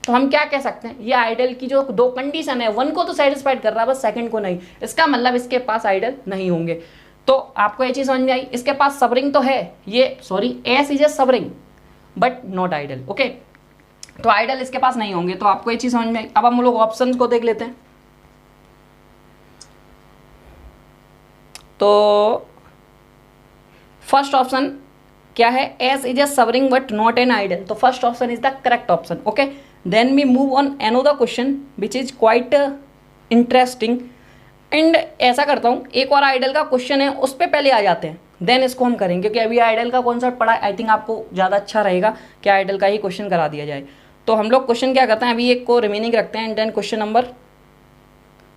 तो हम क्या कह सकते हैं, ये आइडल की जो दो कंडीशन है, 1 को तो सेटिस्फाइड कर रहा है बस, सेकंड को नहीं। इसका मतलब इसके पास आइडल नहीं होंगे। तो आपको ये चीज समझ में आई? इसके पास सबरिंग तो है, ये sorry s is a subring but not ideal. Okay, तो आइडल इसके पास नहीं होंगे। तो आपको ये चीज समझ में आई। अब हम लोग ऑप्शन को देख लेते हैं। तो फर्स्ट ऑप्शन क्या है, S is a subring but not an ideal. तो first option is the correct option. Okay, then we move on another question which is quite interesting. And ऐसा करता हूँ, एक और आइडल का क्वेश्चन है, उस पर पहले आ जाते हैं, देन इसको हम करेंगे, क्योंकि अभी आइडल का कॉन्सेप्ट पढ़ा, आई थिंक आपको ज़्यादा अच्छा रहेगा कि आइडल का ही क्वेश्चन करा दिया जाए। तो हम लोग क्वेश्चन क्या करते हैं, अभी एक को रिमेनिंग रखते हैं, एंड देन क्वेश्चन नंबर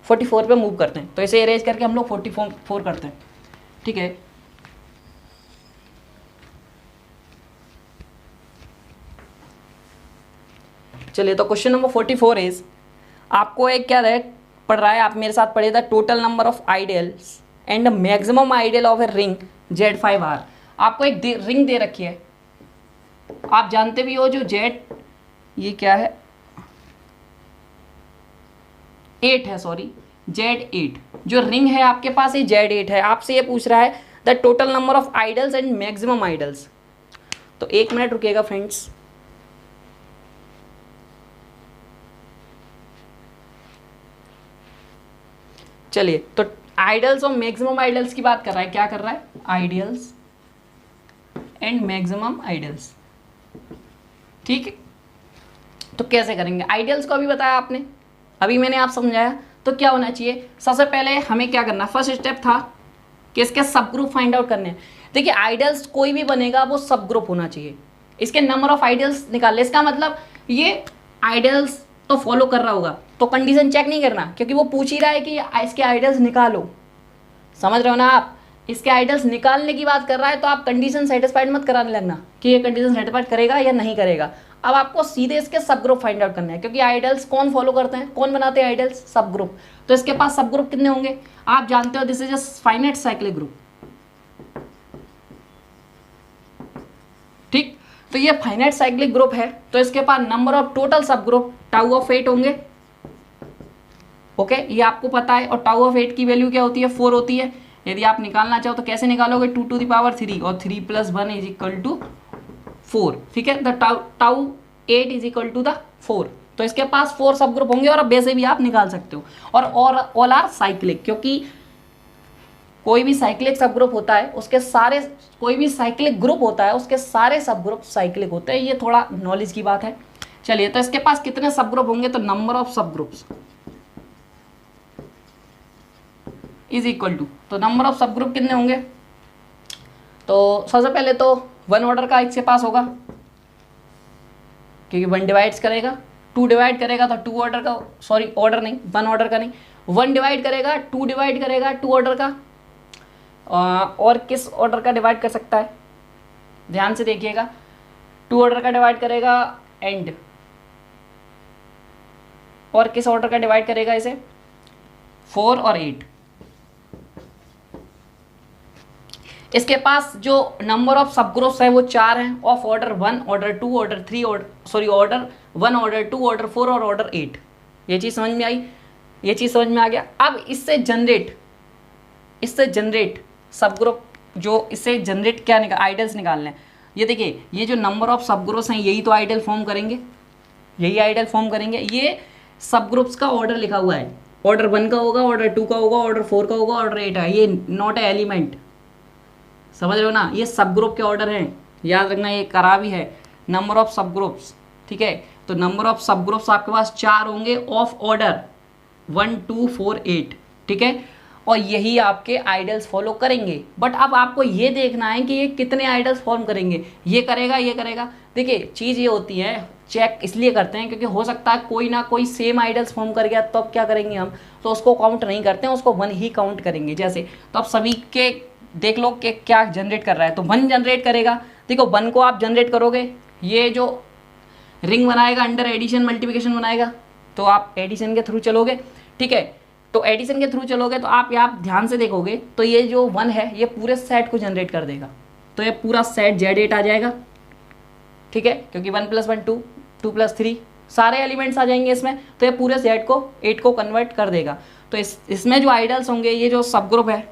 44 पे मूव करते हैं। तो इसे अरेंज करके हम लोग 44 करते हैं, ठीक है। चलिए, तो क्वेश्चन नंबर 44 इज, आपको एक क्या रहे पढ़ रहा है, आप मेरे साथ पढ़िए, the total number of ideals and maximum ideal of a ring Z5R। आपको एक रिंग दे रखी है, आप जानते भी हो जो जेड, ये क्या है, 8 है, सॉरी Z8 जो रिंग है आपके पास, ये Z8 है। आपसे ये पूछ रहा है the total number of idols and maximum idols. तो 1 मिनट रुकिएगा फ्रेंड्स। चलिए, तो आइडल्स और मैक्सिमम आइडल्स की बात कर रहा है, क्या कर रहा है, आइडियल्स एंड मैक्सिमम आइडल्स, ठीक है। तो कैसे करेंगे, आइडियल्स को अभी बताया आपने, अभी मैंने आप समझाया। तो क्या होना चाहिए, सबसे पहले हमें क्या करना, फर्स्ट स्टेप था कि इसके सब ग्रुप फाइंड आउट करने हैं। देखिए, आइडल्स कोई भी बनेगा वो सब ग्रुप होना चाहिए। इसके नंबर ऑफ आइडल्स निकाल ले, इसका मतलब ये आइडल्स तो फॉलो कर रहा होगा, तो कंडीशन चेक नहीं करना, क्योंकि वो पूछ ही रहा है कि इसके आइडल्स निकालो। समझ रहे हो ना आप, इसके आइडल्स निकालने की बात कर रहा है, तो आप कंडीशन सेटिस्फाइड मत कराने लगना कि ये कंडीशन सेटिस्फाइड करेगा या नहीं करेगा। अब आपको सीधे इसके सब ग्रुप फाइंड आउट करना है, क्योंकि आइडल्स कौन फॉलो करते हैं, कौन बनाते हैं आइडल्स, सब ग्रुप। तो इसके पास सब ग्रुप कितने होंगे, आप जानते हो, this is a finite cyclic group, ठीक। तो ये फाइनाइट साइक्लिक ग्रुप है, तो इसके पास नंबर ऑफ टोटल सब ग्रुप टाउ ऑफ 8 होंगे। ओके, ये आपको पता है। और टाउ ऑफ 8 की वैल्यू क्या होती है, 4 होती है। यदि आप निकालना चाहो तो कैसे निकालोगे, 2 to the power 3 और 3 + 1 = 4, ठीक है। The tau 8 = 4। तो इसके पास 4 सब ग्रुप होंगे, और अब वैसे भी आप निकाल सकते हो। और ऑल आर साइक्लिक, क्योंकि कोई भी साइक्लिक सब ग्रुप होता है उसके सारे, कोई भी साइक्लिक ग्रुप होता है उसके सारे सब ग्रुप साइक्लिक होते हैं। ये थोड़ा नॉलेज की बात है। चलिए, तो इसके पास कितने सब ग्रुप होंगे, तो नंबर ऑफ सब ग्रुप्स इज इक्वल टू, तो नंबर ऑफ सब ग्रुप कितने होंगे, तो सबसे पहले तो 1 ऑर्डर का इसके पास होगा, क्योंकि 1 डिवाइड्स करेगा, 2 डिवाइड करेगा तो 2 ऑर्डर का, सॉरी ऑर्डर नहीं, 1 ऑर्डर का नहीं, 1 डिवाइड करेगा, 2 डिवाइड करेगा, 2 ऑर्डर का। और किस ऑर्डर का डिवाइड कर सकता है, ध्यान से देखिएगा, 2 ऑर्डर का डिवाइड करेगा, एंड और किस ऑर्डर का डिवाइड करेगा इसे, 4 और 8। इसके पास जो नंबर ऑफ सब ग्रुप्स है वो 4 हैं, of order 1, order 2, order 3, order 1, order 2, order 4 और ऑर्डर 8। ये चीज़ समझ में आई, ये चीज़ समझ में आ गया। अब इससे जनरेट सब ग्रुप, जो इससे जनरेट क्या निकाल, आइडल्स निकालने हैं। ये देखिए, ये जो नंबर ऑफ सब ग्रुप्स हैं यही तो आइडल फॉर्म करेंगे, यही आइडल फॉर्म करेंगे। ये सब ग्रुप्स का ऑर्डर लिखा हुआ है, ऑर्डर 1 का होगा, ऑर्डर 2 का होगा, ऑर्डर 4 का होगा, ऑर्डर 8 है। ये नॉट ए एलिमेंट, समझ रहे हो ना, ये सब ग्रुप के ऑर्डर हैं, याद रखना, ये करा भी है, नंबर ऑफ सब ग्रुप्स, ठीक है। तो नंबर ऑफ सब ग्रुप्स आपके पास 4 होंगे, ऑफ ऑर्डर 1, 2, 4, 8, ठीक है, और यही आपके आइडल्स फॉलो करेंगे। बट अब आपको ये देखना है कि ये कितने आइडल्स फॉर्म करेंगे, ये करेगा ये करेगा। देखिए चीज़ ये होती है, चेक इसलिए करते हैं क्योंकि हो सकता है कोई ना कोई सेम आइडल्स फॉर्म कर गया, तो अब क्या करेंगे हम, तो उसको काउंट नहीं करते हैं, उसको 1 ही काउंट करेंगे। जैसे तो आप सभी के देख लो कि क्या जनरेट कर रहा है, तो 1 जनरेट करेगा। देखो 1 को आप जनरेट करोगे, ये जो रिंग बनाएगा अंडर एडिशन मल्टीप्लिकेशन बनाएगा, तो आप एडिशन के थ्रू चलोगे, ठीक है। तो एडिशन के थ्रू चलोगे तो आप यहाँ ध्यान से देखोगे तो ये जो 1 है ये पूरे सेट को जनरेट कर देगा, तो ये पूरा सेट Z8 आ जाएगा, ठीक है, क्योंकि 1 + 1 2, 2 + 3 सारे एलिमेंट्स आ जाएंगे इसमें, तो ये पूरे सेट को 8 को कन्वर्ट कर देगा। तो इसमें जो आइडल्स होंगे, ये जो सब ग्रुप है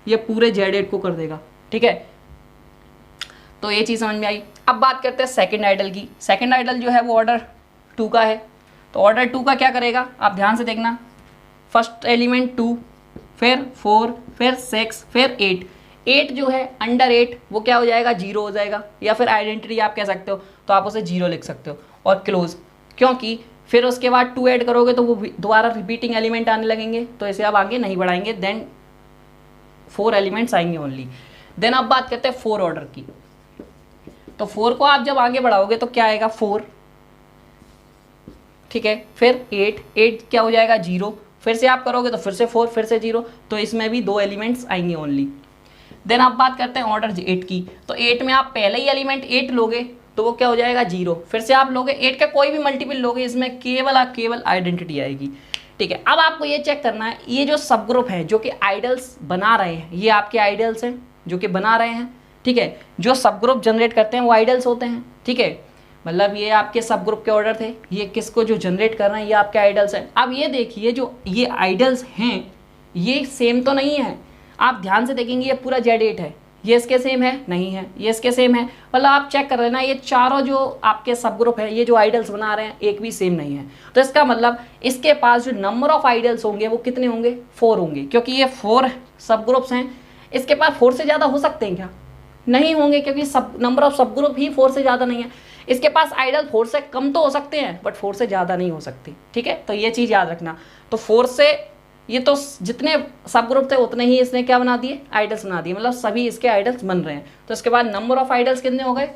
ये पूरे Z8 को कर देगा, ठीक है। तो ये चीज़ समझ में आई। अब बात करते हैं सेकंड आइडल की। सेकंड आइडल जो है वो ऑर्डर 2 का है, तो ऑर्डर 2 का क्या करेगा, आप ध्यान से देखना। फर्स्ट एलिमेंट 2, फिर 4, फिर 6, फिर 8। 8 जो है अंडर 8 वो क्या हो जाएगा, 0 हो जाएगा, या फिर आइडेंटिटी आप कह सकते हो, तो आप उसे 0 लिख सकते हो। और क्लोज, क्योंकि फिर उसके बाद 2 ऐड करोगे तो वो दोबारा रिपीटिंग एलिमेंट आने लगेंगे, तो इसे आप आगे नहीं बढ़ाएंगे, देन 4 एलिमेंट्स आएंगे ओनली। देन अब बात करते हैं 4 ऑर्डर की। तो 4 को आप जब आगे बढ़ाओगे तो क्या आएगा, 4, ठीक है, फिर 8 क्या हो जाएगा, 0, फिर से आप करोगे तो फिर से 4, फिर से 0, तो इसमें भी 2 एलिमेंट्स आएंगे ओनली। देन आप बात करते हैं ऑर्डर 8 की। तो 8 में आप पहले ही एलिमेंट 8 लोगे तो वो क्या हो जाएगा, 0, फिर से आप लोगे 8 का कोई भी मल्टीपल लोगे, इसमें केवल आइडेंटिटी आएगी, ठीक है। अब आपको ये चेक करना है, ये जो सब ग्रुप है जो कि आइडल्स बना रहे हैं, ये आपके आइडल्स हैं जो कि बना रहे हैं, ठीक है। जो सब ग्रुप जनरेट करते हैं वो आइडल्स होते हैं, ठीक है, मतलब ये आपके सब ग्रुप के ऑर्डर थे, ये किसको जो जनरेट कर रहे हैं ये आपके आइडल्स हैं। अब ये देखिए जो ये आइडल्स हैं ये सेम तो नहीं है, आप ध्यान से देखेंगे ये पूरा Z8 है, ये इसके सेम है नहीं है, ये इसके सेम है, मतलब आप चेक कर लेना ये चारों जो आपके सब ग्रुप है, ये जो आइडल्स बना रहे हैं एक भी सेम नहीं है। तो इसका मतलब इसके पास जो नंबर ऑफ आइडल्स होंगे वो कितने होंगे, 4 होंगे, क्योंकि ये 4 सब ग्रुप्स हैं। इसके पास 4 से ज़्यादा हो सकते हैं क्या, नहीं होंगे, क्योंकि सब नंबर ऑफ सब ग्रुप ही 4 से ज़्यादा नहीं है। इसके पास आइडल 4 से कम तो हो सकते हैं बट 4 से ज़्यादा नहीं हो सकती, ठीक है। तो ये चीज़ याद रखना। तो 4 से ये तो जितने सब ग्रुप थे उतने ही इसने क्या बना दिए, आइडल्स बना दिए, मतलब सभी इसके आइडल्स बन रहे हैं। तो इसके बाद नंबर ऑफ आइडल्स कितने हो गए,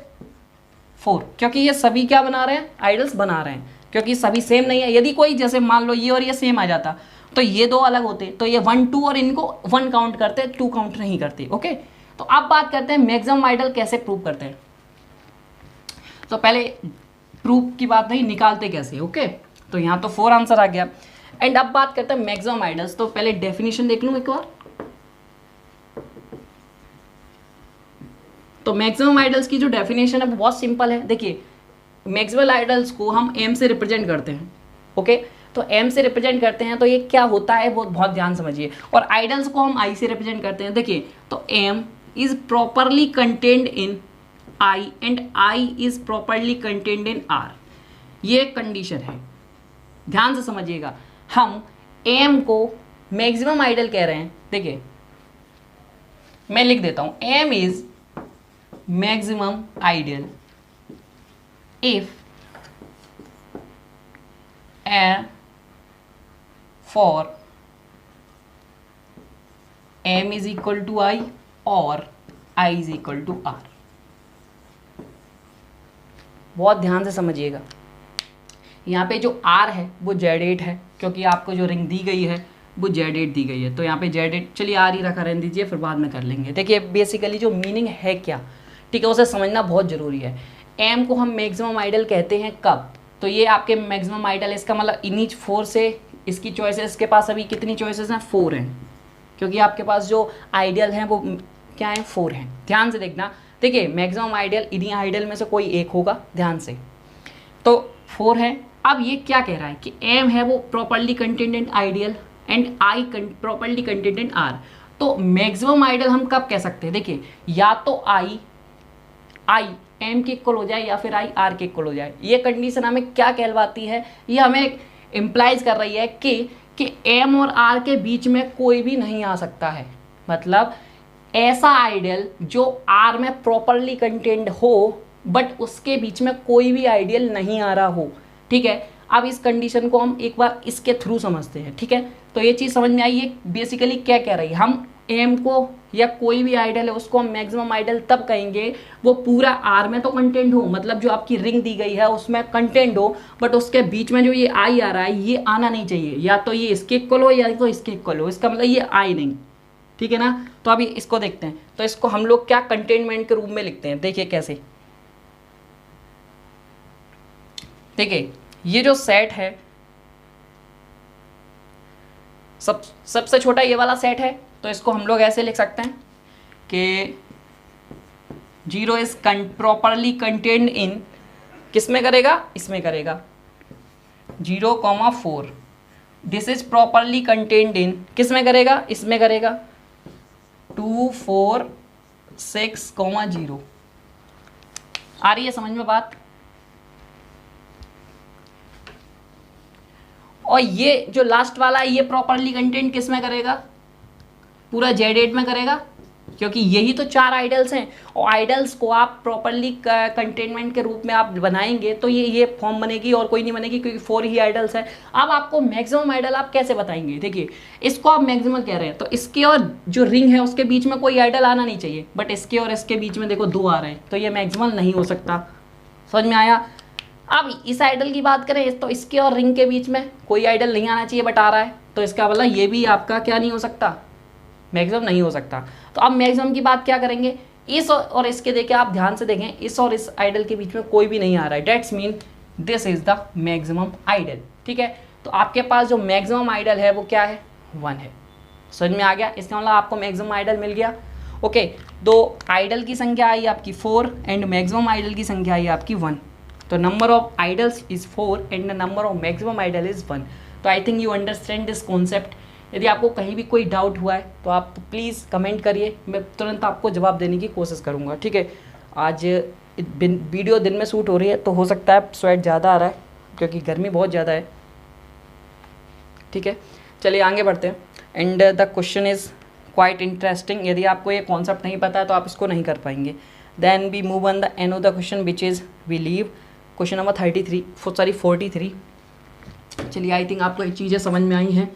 4, क्योंकि ये सभी क्या बना रहे हैं, आइडल्स बना रहे हैं, क्योंकि सभी सेम नहीं है। यदि कोई जैसे मान लो ये और ये सेम आ जाता तो ये 2 अलग होते, तो ये 1 2 और इनको 1 काउंट करते, 2 काउंट नहीं करते, ओके। तो अब बात करते हैं मैक्सिमम आइडल कैसे प्रूव करते हैं। तो पहले प्रूफ की बात नहीं, निकालते कैसे, ओके। तो यहाँ तो 4 आंसर आ गया। एंड अब बात करते हैं मैक्सिमम आइडल्स। तो पहले डेफिनेशन देख लूँ एक बार। तो मैक्सिमम आइडल्स की जो डेफिनेशन है वो बहुत सिंपल है। देखिए मैक्सिमम आइडल्स को हम m से रिप्रेजेंट करते हैं, ओके। तो m से रिप्रेजेंट करते हैं तो ये क्या होता है वो बहुत ध्यान समझिए। और आइडल्स को हम i से रिप्रेजेंट करते हैं। देखिए तो m is properly contained in I and I is properly contained in R, ये कंडीशन है, ध्यान से समझिएगा। हम M को मैक्सिमम आइडल कह रहे हैं। देखिए मैं लिख देता हूं, M is maximum ideal if for M is equal to I और I is equal to R। बहुत ध्यान से समझिएगा। यहाँ पे जो R है वो Z8 है, क्योंकि आपको जो रिंग दी गई है वो Z8 दी गई है, तो यहाँ पे Z8, चलिए R ही रखा रहने दीजिए, फिर बाद में कर लेंगे। देखिए बेसिकली जो मीनिंग है क्या, ठीक है, उसे समझना बहुत ज़रूरी है। M को हम मैक्सिमम आइडल कहते हैं कब, तो ये आपके मैक्सिमम आइडल, इसका मतलब इन्हीं 4 से इसकी चॉइसेस, के पास अभी कितनी चॉइसेस हैं, 4 हैं, क्योंकि आपके पास जो आइडियल हैं वो क्या हैं, 4 हैं। ध्यान से देखना, देखिए मैक्सिमम आइडियल इन्हीं आइडियल में से कोई एक होगा, ध्यान से। तो 4 है। अब ये क्या कह रहा है कि M है वो properly contained in ideal and I properly contained in R। तो मैक्सिमम आइडियल हम कब कह सकते हैं, देखिए या तो I M के इक्वल हो जाए या फिर I R के इक्वल हो जाए। ये कंडीशन हमें क्या कहलवाती है, ये हमें इम्प्लाइज कर रही है कि M और R के बीच में कोई भी नहीं आ सकता है। मतलब ऐसा आइडियल जो R में प्रॉपरली कंटेन्ड हो बट उसके बीच में कोई भी आइडियल नहीं आ रहा हो, ठीक है। अब इस कंडीशन को हम एक बार इसके थ्रू समझते हैं, ठीक है। तो ये चीज़ समझ में आई है बेसिकली क्या कह रही है। हम एम को या कोई भी आइडल है उसको हम मैक्सिमम आइडल तब कहेंगे वो पूरा आर में तो कंटेंट हो, मतलब जो आपकी रिंग दी गई है उसमें कंटेंट हो, बट उसके बीच में जो ये आई आ रहा है ये आना नहीं चाहिए, या तो ये इसके इक्वल हो या तो इसके इक्वल हो, इसका मतलब ये आई नहीं, ठीक है ना। तो अभी इसको देखते हैं, तो इसको हम लोग क्या कंटेनमेंट के रूप में लिखते हैं, देखिए कैसे। देखिए ये जो सेट है सबसे छोटा ये वाला सेट है, तो इसको हम लोग ऐसे लिख सकते हैं कि 0 इज प्रॉपरली कंटेन्ड इन, किस में करेगा, इसमें करेगा 0,4। This is properly contained in, किस में करेगा, इसमें करेगा 2, 4, 6,0। आ रही है समझ में बात। और ये जो लास्ट वाला है ये प्रॉपरली कंटेंट किस में करेगा, पूरा Z8 में करेगा, क्योंकि यही तो 4 आइडल्स हैं, और आइडल्स को आप प्रॉपरली कंटेनमेंट के रूप में आप बनाएंगे तो ये फॉर्म बनेगी और कोई नहीं बनेगी, क्योंकि 4 ही आइडल्स हैं। अब आपको मैक्सिमम आइडल आप कैसे बताएंगे, देखिए इसको आप मैक्सिमम कह रहे हैं तो इसके और जो रिंग है उसके बीच में कोई आइडल आना नहीं चाहिए, बट इसके और इसके बीच में देखो 2 आ रहे हैं, तो ये मैक्सिमम नहीं हो सकता। समझ में आया। अब इस आइडल की बात करें तो इसके और रिंग के बीच में कोई आइडल नहीं आना चाहिए, बट आ रहा है, तो इसका मतलब ये भी आपका क्या नहीं हो सकता, मैक्सिमम नहीं हो सकता। तो अब मैक्सिमम की बात क्या करेंगे, इस और इसके देखिए आप ध्यान से देखें, इस और इस आइडल के बीच में कोई भी नहीं आ रहा है, that's mean this is the maximum ideal, ठीक है। तो आपके पास जो मैक्सिमम आइडल है वो क्या है, 1 है। समझ में आ गया, इसका मतलब आपको मैक्सिमम आइडल मिल गया। ओके, तो आइडल की संख्या आई आपकी 4 एंड मैक्सिमम आइडल की संख्या आई आपकी 1। तो number of ideals is 4 and the number of maximum ideal is 1। तो I think you understand this concept. यदि आपको कहीं भी कोई डाउट हुआ है तो आप प्लीज़ कमेंट करिए, मैं तुरंत आपको जवाब देने की कोशिश करूँगा, ठीक है। आज वीडियो दिन में शूट हो रही है तो हो सकता है स्वेट ज़्यादा आ रहा है क्योंकि गर्मी बहुत ज़्यादा है, ठीक है। चलिए आगे बढ़ते हैं। And the question is quite interesting. यदि आपको ये कॉन्सेप्ट नहीं पता है तो आप इसको नहीं कर पाएंगे। Then we move on the end of the question which is we leave question number 43। चलिए आई थिंक आपको ये चीज़ें समझ में आई हैं।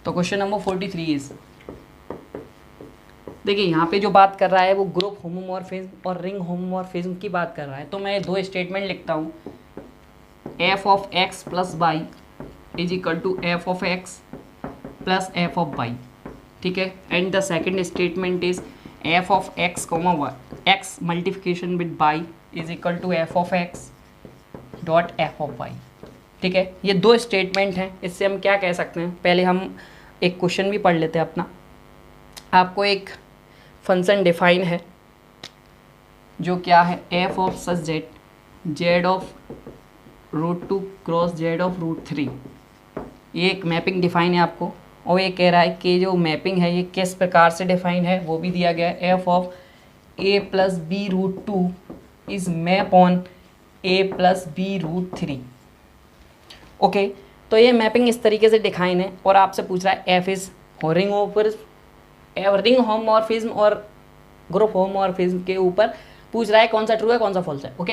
तो क्वेश्चन नंबर 43 इज, देखिए यहाँ पे जो बात कर रहा है वो ग्रुप होमोमॉर्फिज्म और रिंग होमोमॉर्फिज्म की बात कर रहा है। तो मैं 2 स्टेटमेंट लिखता हूँ, f of x plus y is equal to f of x प्लस f of y, ठीक है। And the second statement is f of x comma y x multiplication with y is equal to f of x dot f of y, ठीक है। ये 2 स्टेटमेंट हैं। इससे हम क्या कह सकते हैं, पहले हम एक क्वेश्चन भी पढ़ लेते हैं अपना। आपको एक फंक्शन डिफाइन है जो क्या है, f of such z of √2 cross z of √3। ये एक मैपिंग डिफाइन है आपको, और ये कह रहा है कि जो मैपिंग है ये किस प्रकार से डिफाइन है वो भी दिया गया है। f of a plus b √2 is map on a plus b √3। Okay, तो ये मैपिंग इस तरीके से डिफाइन है और आपसे पूछ रहा है f इज रिंग होमोमॉर्फिज्म और ग्रुप होमोमॉर्फिज्म के ऊपर पूछ रहा है कौन सा ट्रू है कौन सा फॉल्स है। ओके,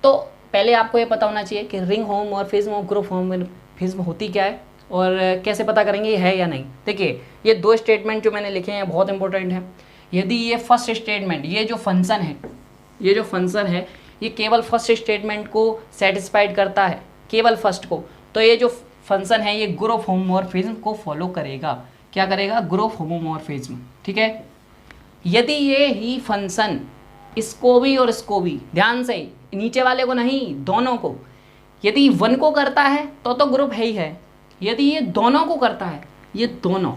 तो पहले आपको ये पता होना चाहिए कि रिंग होमोमॉर्फिज्म और ग्रुप होमोमॉर्फिज्म होती क्या है और कैसे पता करेंगे ये है या नहीं। देखिए ये 2 स्टेटमेंट जो मैंने लिखे हैं बहुत इंपॉर्टेंट है। यदि ये फर्स्ट स्टेटमेंट, ये जो फंक्शन है ये केवल फर्स्ट स्टेटमेंट को सेटिस्फाइड करता है, केवल फर्स्ट को, तो ये जो फंक्शन है ये ग्रुप होमोमॉर्फिज्म को फॉलो करेगा। क्या करेगा, ग्रुप होमोमॉर्फिज्म, ठीक है। यदि ये ही फंक्शन इसको भी और इसको भी, ध्यान से नीचे वाले को नहीं दोनों को, यदि 1 को करता है तो ग्रुप है ही है। यदि ये दोनों को करता है, ये दोनों,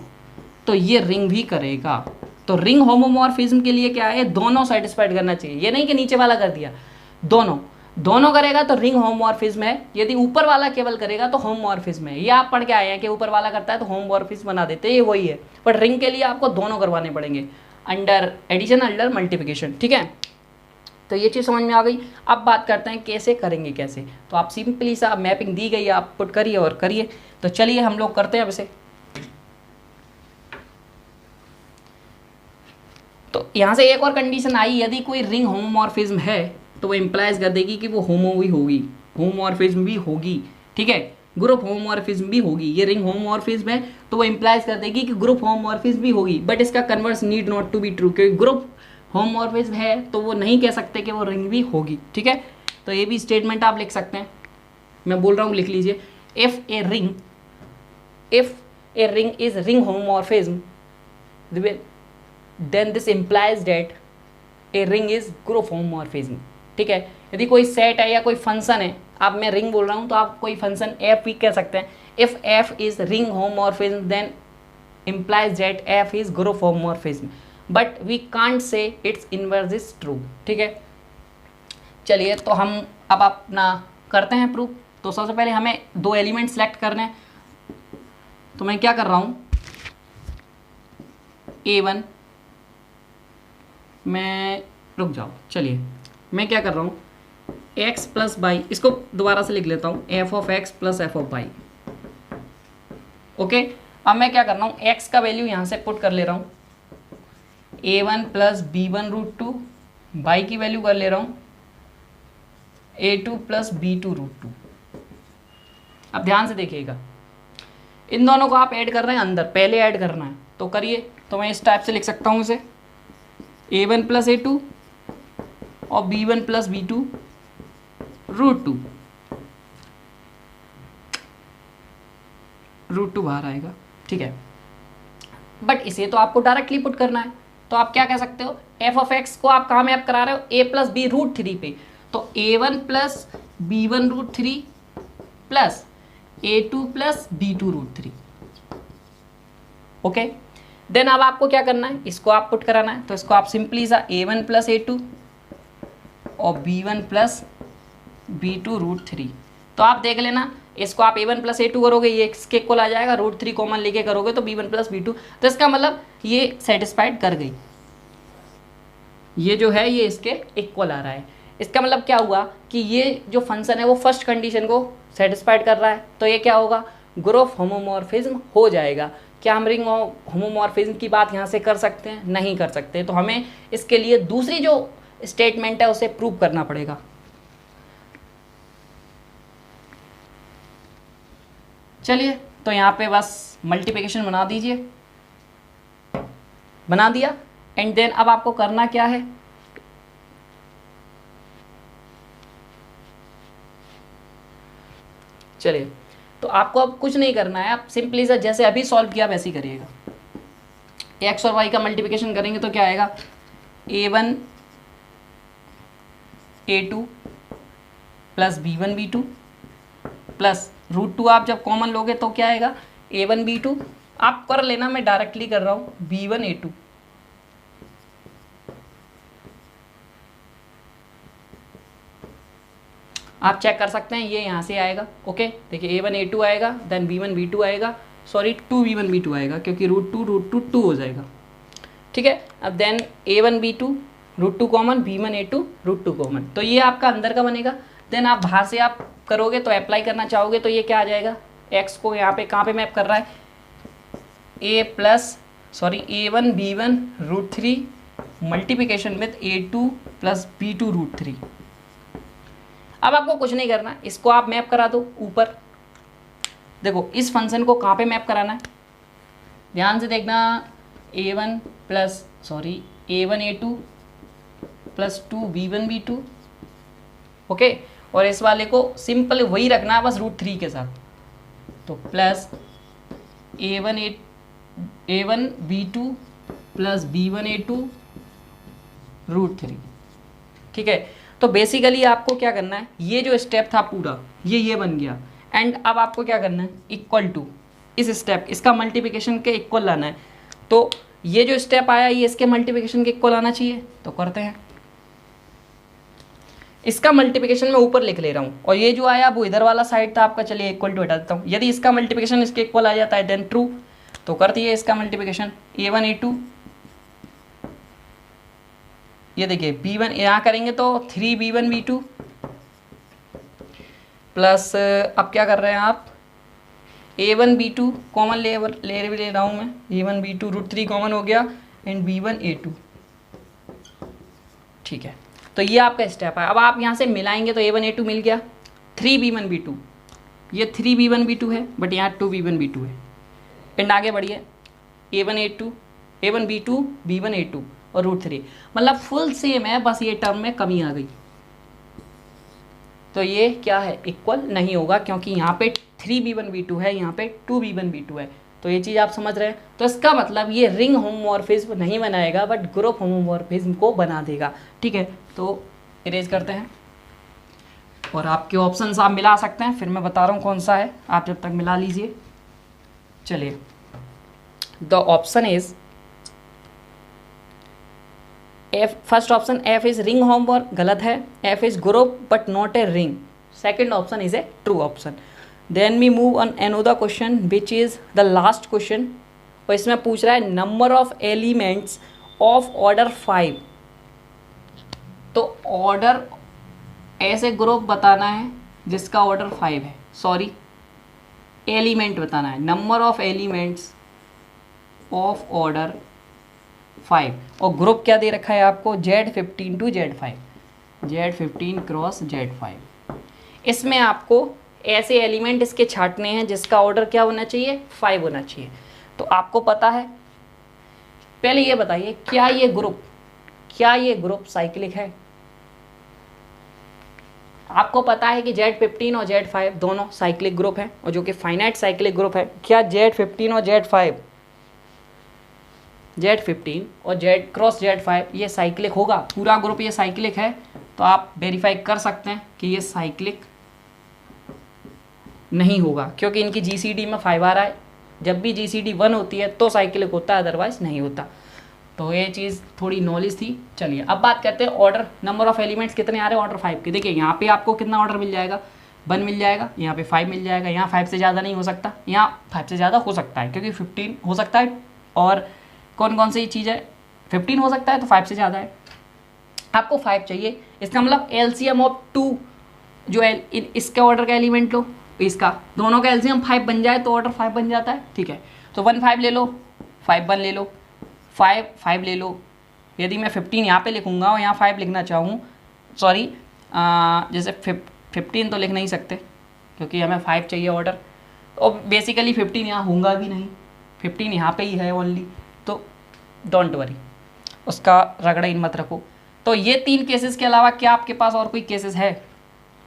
तो ये रिंग भी करेगा। तो रिंग होमोमॉर्फिज्म के लिए क्या है, दोनों सेटिस्फाइड करना चाहिए। ये नहीं कि नीचे वाला कर दिया, दोनों करेगा तो रिंग होमोमॉर्फिज्म है। यदि ऊपर वाला केवल करेगा तो होमोमॉर्फिज्म है। ये आप पढ़ के आए हैं कि ऊपर वाला करता है तो होमोमॉर्फिज्म बना देते हैं, ये वही है। बट रिंग के लिए आपको दोनों करवाने पड़ेंगे, अंडर एडिशन अंडर मल्टीप्लिकेशन, ठीक है। तो ये चीज़ समझ में आ गई। अब बात करते हैं कैसे करेंगे, कैसे। तो आप सिंपली सा मैपिंग दी गई है, आप पुट करिए और करिए। तो चलिए हम लोग करते हैं वैसे। तो यहाँ से एक और कंडीशन आई, यदि कोई रिंग होमोमॉर्फिज्म है तो वो इम्प्लाइज कर देगी कि वो होमो भी होगी, होमोमॉर्फिज्म भी होगी। ठीक है, ग्रुप होमोमॉर्फिज्म भी होगी, ये रिंग होमोमॉर्फिज्म है तो वो इंप्लाइज कर देगी कि ग्रुप होमोमॉर्फिज्म भी होगी, बट इसका converse need not to be true, क्योंकि ग्रुप होमोमॉर्फिज्म है तो वो नहीं कह सकते कि वो रिंग भी होगी। ठीक है, तो ये भी स्टेटमेंट आप लिख सकते हैं, मैं बोल रहा हूँ लिख लीजिए। If a ring is ring homomorphism then this implies that a ring is group homomorphism. ठीक है, यदि कोई सेट है या कोई फंक्शन है, आप मैं रिंग बोल रहा हूँ तो आप कोई फंक्शन एफ भी कह सकते हैं। If f is ring homomorphism then implies that f is group homomorphism but we can't say its inverse is true। ठीक है, चलिए तो हम अब अपना करते हैं प्रूफ। तो सबसे पहले हमें दो एलिमेंट सेलेक्ट करने हैं, तो मैं क्या कर रहा हूँ, a1 मैं रुक जाओ, चलिए मैं क्या कर रहा हूँ, x प्लस बाई, इसको दोबारा से लिख लेता हूँ, f ऑफ x प्लस f ऑफ बाई। ओके, अब मैं क्या कर रहा हूँ, x का वैल्यू यहाँ से पुट कर ले रहा हूँ, a1 plus b1 root two, बाई की वैल्यू कर ले रहा हूँ a2 plus b2 root to. अब ध्यान से देखिएगा, इन दोनों को आप ऐड कर रहे हैं अंदर, पहले ऐड करना है तो करिए। तो मैं इस टाइप से लिख सकता हूँ इसे, a1 प्लस a2 और b1 plus b2 root two, root two बाहर आएगा। ठीक है, बट इसे तो आपको डायरेक्टली पुट करना है, तो आप क्या कह सकते हो, एफ ऑफ एक्स को आप कहाँ मैप करा रहे हो, a plus b root three पे, तो a1 plus b1 root three plus a2 plus b2 root three. Okay, then अब आपको क्या करना है, इसको आप पुट कराना है, तो इसको आप सिंपली सा a1 प्लस a2 और b1 plus b2 root three. तो आप देख लेना, इसको आप a1 प्लस a2 करोगे, ये इसके इक्वल आ जाएगा, रूट थ्री कॉमन लेके करोगे तो b1 प्लस b2, तो इसका मतलब ये सेटिस्फाइड कर गई, ये जो है ये इसके इक्वल आ रहा है। इसका मतलब क्या हुआ कि ये जो फंक्शन है वो फर्स्ट कंडीशन को सेटिस्फाइड कर रहा है, तो ये क्या होगा, ग्रुप होमोमॉर्फिज्म हो जाएगा। क्या हम रिंग होमोमॉर्फिज्म की बात यहाँ से कर सकते हैं, नहीं कर सकते, तो हमें इसके लिए दूसरी जो स्टेटमेंट है उसे प्रूव करना पड़ेगा। चलिए तो यहाँ पे बस मल्टीप्लिकेशन बना दीजिए, बना दिया, एंड देन अब आपको करना क्या है, चलिए तो आपको अब कुछ नहीं करना है, आप सिंपली सा जैसे अभी सॉल्व किया वैसे ही करिएगा। एक्स और वाई का मल्टीप्लिकेशन करेंगे तो क्या आएगा, a1 a2 plus b1 b2 plus root two, आप जब कॉमन लोगे तो क्या आएगा, a1 b2, आप कर लेना, मैं डायरेक्टली कर रहा हूँ, b1 a2 आप चेक कर सकते हैं, ये यहाँ से आएगा। ओके, देखिए a1 a2 आएगा, देन b1 b2 आएगा, सॉरी 2 b1 b2 आएगा, क्योंकि रूट टू 2 हो जाएगा। ठीक है, अब then a1 b2 root two common, b1 a2 root two common, तो ये आपका अंदर का बनेगा। देन आप बाहर से आप करोगे तो अप्लाई करना चाहोगे तो ये क्या आ जाएगा, x को यहाँ पे कहाँ पे मैप कर रहा है, a1 b1 root three multiplication with a2 plus b2 root three. अब आपको कुछ नहीं करना, इसको आप मैप करा दो ऊपर। देखो इस फंक्शन को कहाँ पे मैप कराना है, ध्यान से देखना, a1 a2 plus 2 b1 b2। Okay, और इस वाले को सिंपल वही रखना है बस रूट थ्री के साथ, तो plus a1 b2 plus b1 a2 root three. ठीक है, तो बेसिकली आपको क्या करना है, ये जो स्टेप था पूरा ये बन गया, एंड अब आपको क्या करना है, इक्वल टू इस स्टेप, इसका मल्टीप्लिकेशन के इक्वल लाना है। तो ये जो स्टेप आया ये इसके मल्टीप्लिकेशन के इक्वल आना चाहिए, तो करते हैं, इसका मल्टीप्लिकेशन मैं ऊपर लिख ले रहा हूँ, और ये जो आया वो इधर वाला साइड था आपका, चलिए इक्वल टू हटा देता हूँ। यदि इसका मल्टीप्लिकेशन इसके इक्वल आ जाता है देन ट्रू, तो कर दिए इसका मल्टीप्लिकेशन a1 a2, ये देखिए b1 यहाँ करेंगे तो 3 b1 b2 प्लस, अब क्या कर रहे हैं आप, a1 b2 कॉमन ले रहा हूँ मैं, a1 b2 root three common हो गया, एंड b1 a2। ठीक है, तो ये आपका स्टेप है। अब आप यहाँ से मिलाएंगे तो a1 a2 मिल गया, 3 b1 b2 ये 3b1b2 है, बट यहाँ 2b1b2 है। एंड आगे बढ़िए, a1a2 a1b2 b1a2 और √3, मतलब फुल सेम है, बस ये टर्म में कमी आ गई। तो ये क्या है, इक्वल नहीं होगा, क्योंकि यहाँ पे 3b1b2 है, यहाँ पे 2b1b2 है। तो ये चीज़ आप समझ रहे हैं। तो इसका मतलब ये रिंग होमोमॉर्फिज्म नहीं बनाएगा, बट ग्रुप होमोमॉर्फिज्म को बना देगा। ठीक है, तो इरेज करते हैं और आपके ऑप्शंस आप मिला सकते हैं, फिर मैं बता रहा हूँ कौन सा है, आप जब तक मिला लीजिए। चलिए, the option is f, first option f is ring homework, गलत है। F is group but not a ring, second option is a true option. Then we move on another question which is the last question, और इसमें पूछ रहा है number of elements of order 5। तो ऑर्डर, ऐसे ग्रुप बताना है जिसका ऑर्डर 5 है, सॉरी एलिमेंट बताना है, number of elements of order 5, और ग्रुप क्या दे रखा है आपको, Z15 to Z5, Z15 cross Z5। इसमें आपको ऐसे एलिमेंट इसके छांटने हैं जिसका ऑर्डर क्या होना चाहिए, 5 होना चाहिए। तो आपको पता है, पहले ये बताइए क्या ये ग्रुप साइक्लिक है? आपको पता है कि Z15 और Z5 दोनों साइक्लिक ग्रुप है, और जो कि फाइनाइट साइक्लिक ग्रुप है। क्या Z15 और Z15 और Z क्रॉस Z5 ये साइक्लिक होगा? पूरा ग्रुप ये साइक्लिक है, तो आप वेरीफाई कर सकते हैं कि ये साइक्लिक नहीं होगा, क्योंकि इनकी GCD में 5 आ रहा है। जब भी GCD 1 होती है तो साइक्लिक होता है, अदरवाइज नहीं होता। तो ये चीज़ थोड़ी नॉलेज थी। चलिए अब बात करते हैं ऑर्डर, नंबर ऑफ एलिमेंट्स कितने आ रहे हैं ऑर्डर 5 के। देखिए यहाँ पे आपको कितना ऑर्डर मिल जाएगा, 1 मिल जाएगा, यहाँ पे 5 मिल जाएगा, यहाँ 5 से ज़्यादा नहीं हो सकता, यहाँ 5 से ज़्यादा हो सकता है क्योंकि 15 हो सकता है। और कौन कौन सी चीज़ है, 15 हो सकता है, तो 5 से ज़्यादा है। आपको 5 चाहिए, इसका मतलब एलसीएम ऑफ 2 जो इसका ऑर्डर का एलिमेंट लो, इसका दोनों का एलसीएम 5 बन जाए तो ऑर्डर 5 बन जाता है। ठीक है, तो 1 5 ले लो, 5 1 ले लो, 5 5 ले लो। यदि मैं 15 यहाँ पे लिखूँगा और यहाँ 5 लिखना चाहूँ, सॉरी जैसे 15 तो लिख नहीं सकते क्योंकि हमें 5 चाहिए ऑर्डर, और बेसिकली 15 यहाँ होगा भी नहीं, 15 यहाँ पे ही है ओनली, तो डोंट वरी, उसका रगड़ा इन मत रखो। तो ये 3 केसेस के अलावा क्या आपके पास और कोई केसेस है?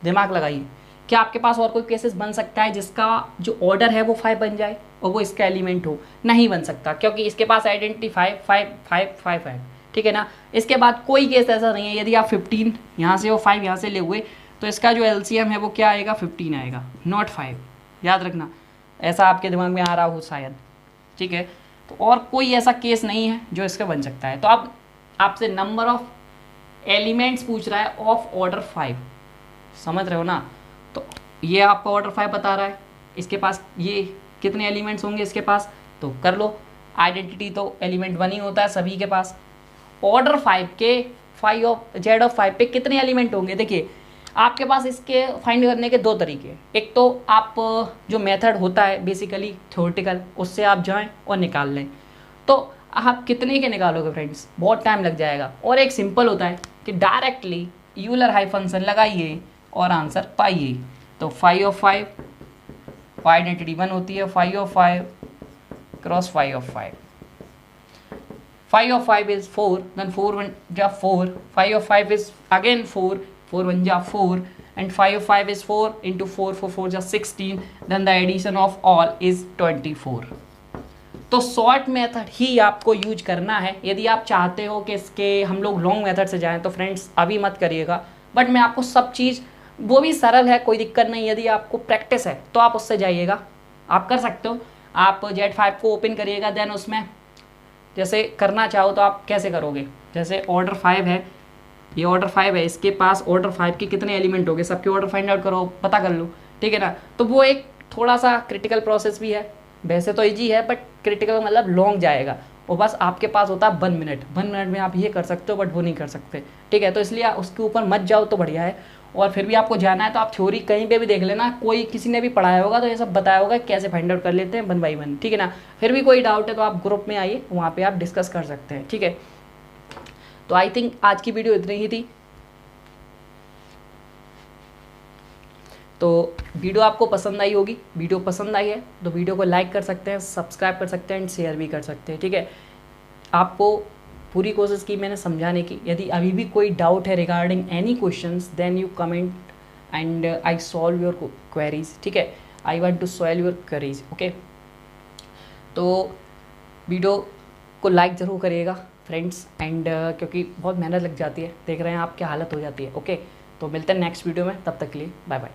दिमाग लगाइए, क्या आपके पास और कोई केसेस बन सकता है जिसका जो ऑर्डर है वो 5 बन जाए और वो इसका एलिमेंट हो? नहीं बन सकता, क्योंकि इसके पास आइडेंटिटी 5 5 5 5 है। ठीक है ना, इसके बाद कोई केस ऐसा नहीं है। यदि आप 15 यहाँ से और 5 यहाँ से ले हुए तो इसका जो एलसीएम है वो क्या आएगा, 15 आएगा, नॉट 5। याद रखना, ऐसा आपके दिमाग में आ रहा हो शायद। ठीक है, तो और कोई ऐसा केस नहीं है जो इसका बन सकता है। तो अब आपसे नंबर ऑफ एलिमेंट्स पूछ रहा है ऑफ ऑर्डर 5, समझ रहे हो ना? तो ये आपका ऑर्डर 5 बता रहा है, इसके पास ये कितने एलिमेंट्स होंगे इसके पास, तो कर लो। आइडेंटिटी तो एलिमेंट 1 ही होता है सभी के पास। ऑर्डर 5 के Z ऑफ 5 पे कितने एलिमेंट होंगे? देखिए आपके पास इसके फाइंड करने के 2 तरीके। एक तो आप जो मेथड होता है बेसिकली थ्योरेटिकल, उससे आप जाएं और निकाल लें। तो आप कितने के निकालोगे फ्रेंड्स, बहुत टाइम लग जाएगा। और एक सिंपल होता है कि डायरेक्टली यूलर हाई फंक्शन लगाइए और आंसर पाइए। तो 5 ऑफ 5 आइडेंटिटी 1 होती है, 5 of 5 cross 5 of 5, 5 of 5 is 4, then 4 1 ja 4, 5 of 5 is again 4, 4 1 ja 4, and 5 of 5 is 4 into 4 4 4 ja 16, then the addition of all is 24। तो शॉर्ट मेथड ही आपको यूज करना है। यदि आप चाहते हो कि इसके हम लोग लॉन्ग मेथड से जाएं तो फ्रेंड्स अभी मत करिएगा, बट मैं आपको सब चीज़, वो भी सरल है, कोई दिक्कत नहीं। यदि आपको प्रैक्टिस है तो आप उससे जाइएगा, आप कर सकते हो। आप Z5 को ओपन करिएगा, देन उसमें जैसे करना चाहो तो आप कैसे करोगे, जैसे ऑर्डर 5 है, ये ऑर्डर 5 है, इसके पास ऑर्डर 5 के कितने एलिमेंट हो गए, सबके ऑर्डर फाइंड आउट करो, पता कर लो। ठीक है ना, तो वो एक थोड़ा सा क्रिटिकल प्रोसेस भी है। वैसे तो ईजी है बट क्रिटिकल मतलब लॉन्ग जाएगा, और बस आपके पास होता है 1 मिनट। 1 मिनट में आप ये कर सकते हो, बट वो नहीं कर सकते। ठीक है, तो इसलिए उसके ऊपर मत जाओ तो बढ़िया है। और फिर भी आपको जाना है तो आप थ्योरी कहीं पे भी देख लेना, कोई किसी ने भी पढ़ाया होगा तो ये सब बताया होगा कैसे फाइंड आउट कर लेते हैं 1 बाई 1। ठीक है ना, फिर भी कोई डाउट है तो आप ग्रुप में आइए, वहाँ पे आप डिस्कस कर सकते हैं। ठीक है, तो आई थिंक आज की वीडियो इतनी ही थी। तो वीडियो आपको पसंद आई होगी, वीडियो पसंद आई है तो वीडियो को लाइक कर सकते हैं, सब्सक्राइब कर सकते हैं एंड शेयर भी कर सकते हैं, ठीक है। आपको पूरी कोशिश की मैंने समझाने की। यदि अभी भी कोई डाउट है regarding any questions then you comment and I solve your queries, ठीक है। I want to solve your queries, okay. तो वीडियो को लाइक ज़रूर करिएगा फ्रेंड्स एंड क्योंकि बहुत मेहनत लग जाती है, देख रहे हैं आप क्या हालत हो जाती है, ओके। तो मिलते हैं नेक्स्ट वीडियो में, तब तक के लिए बाय बाय।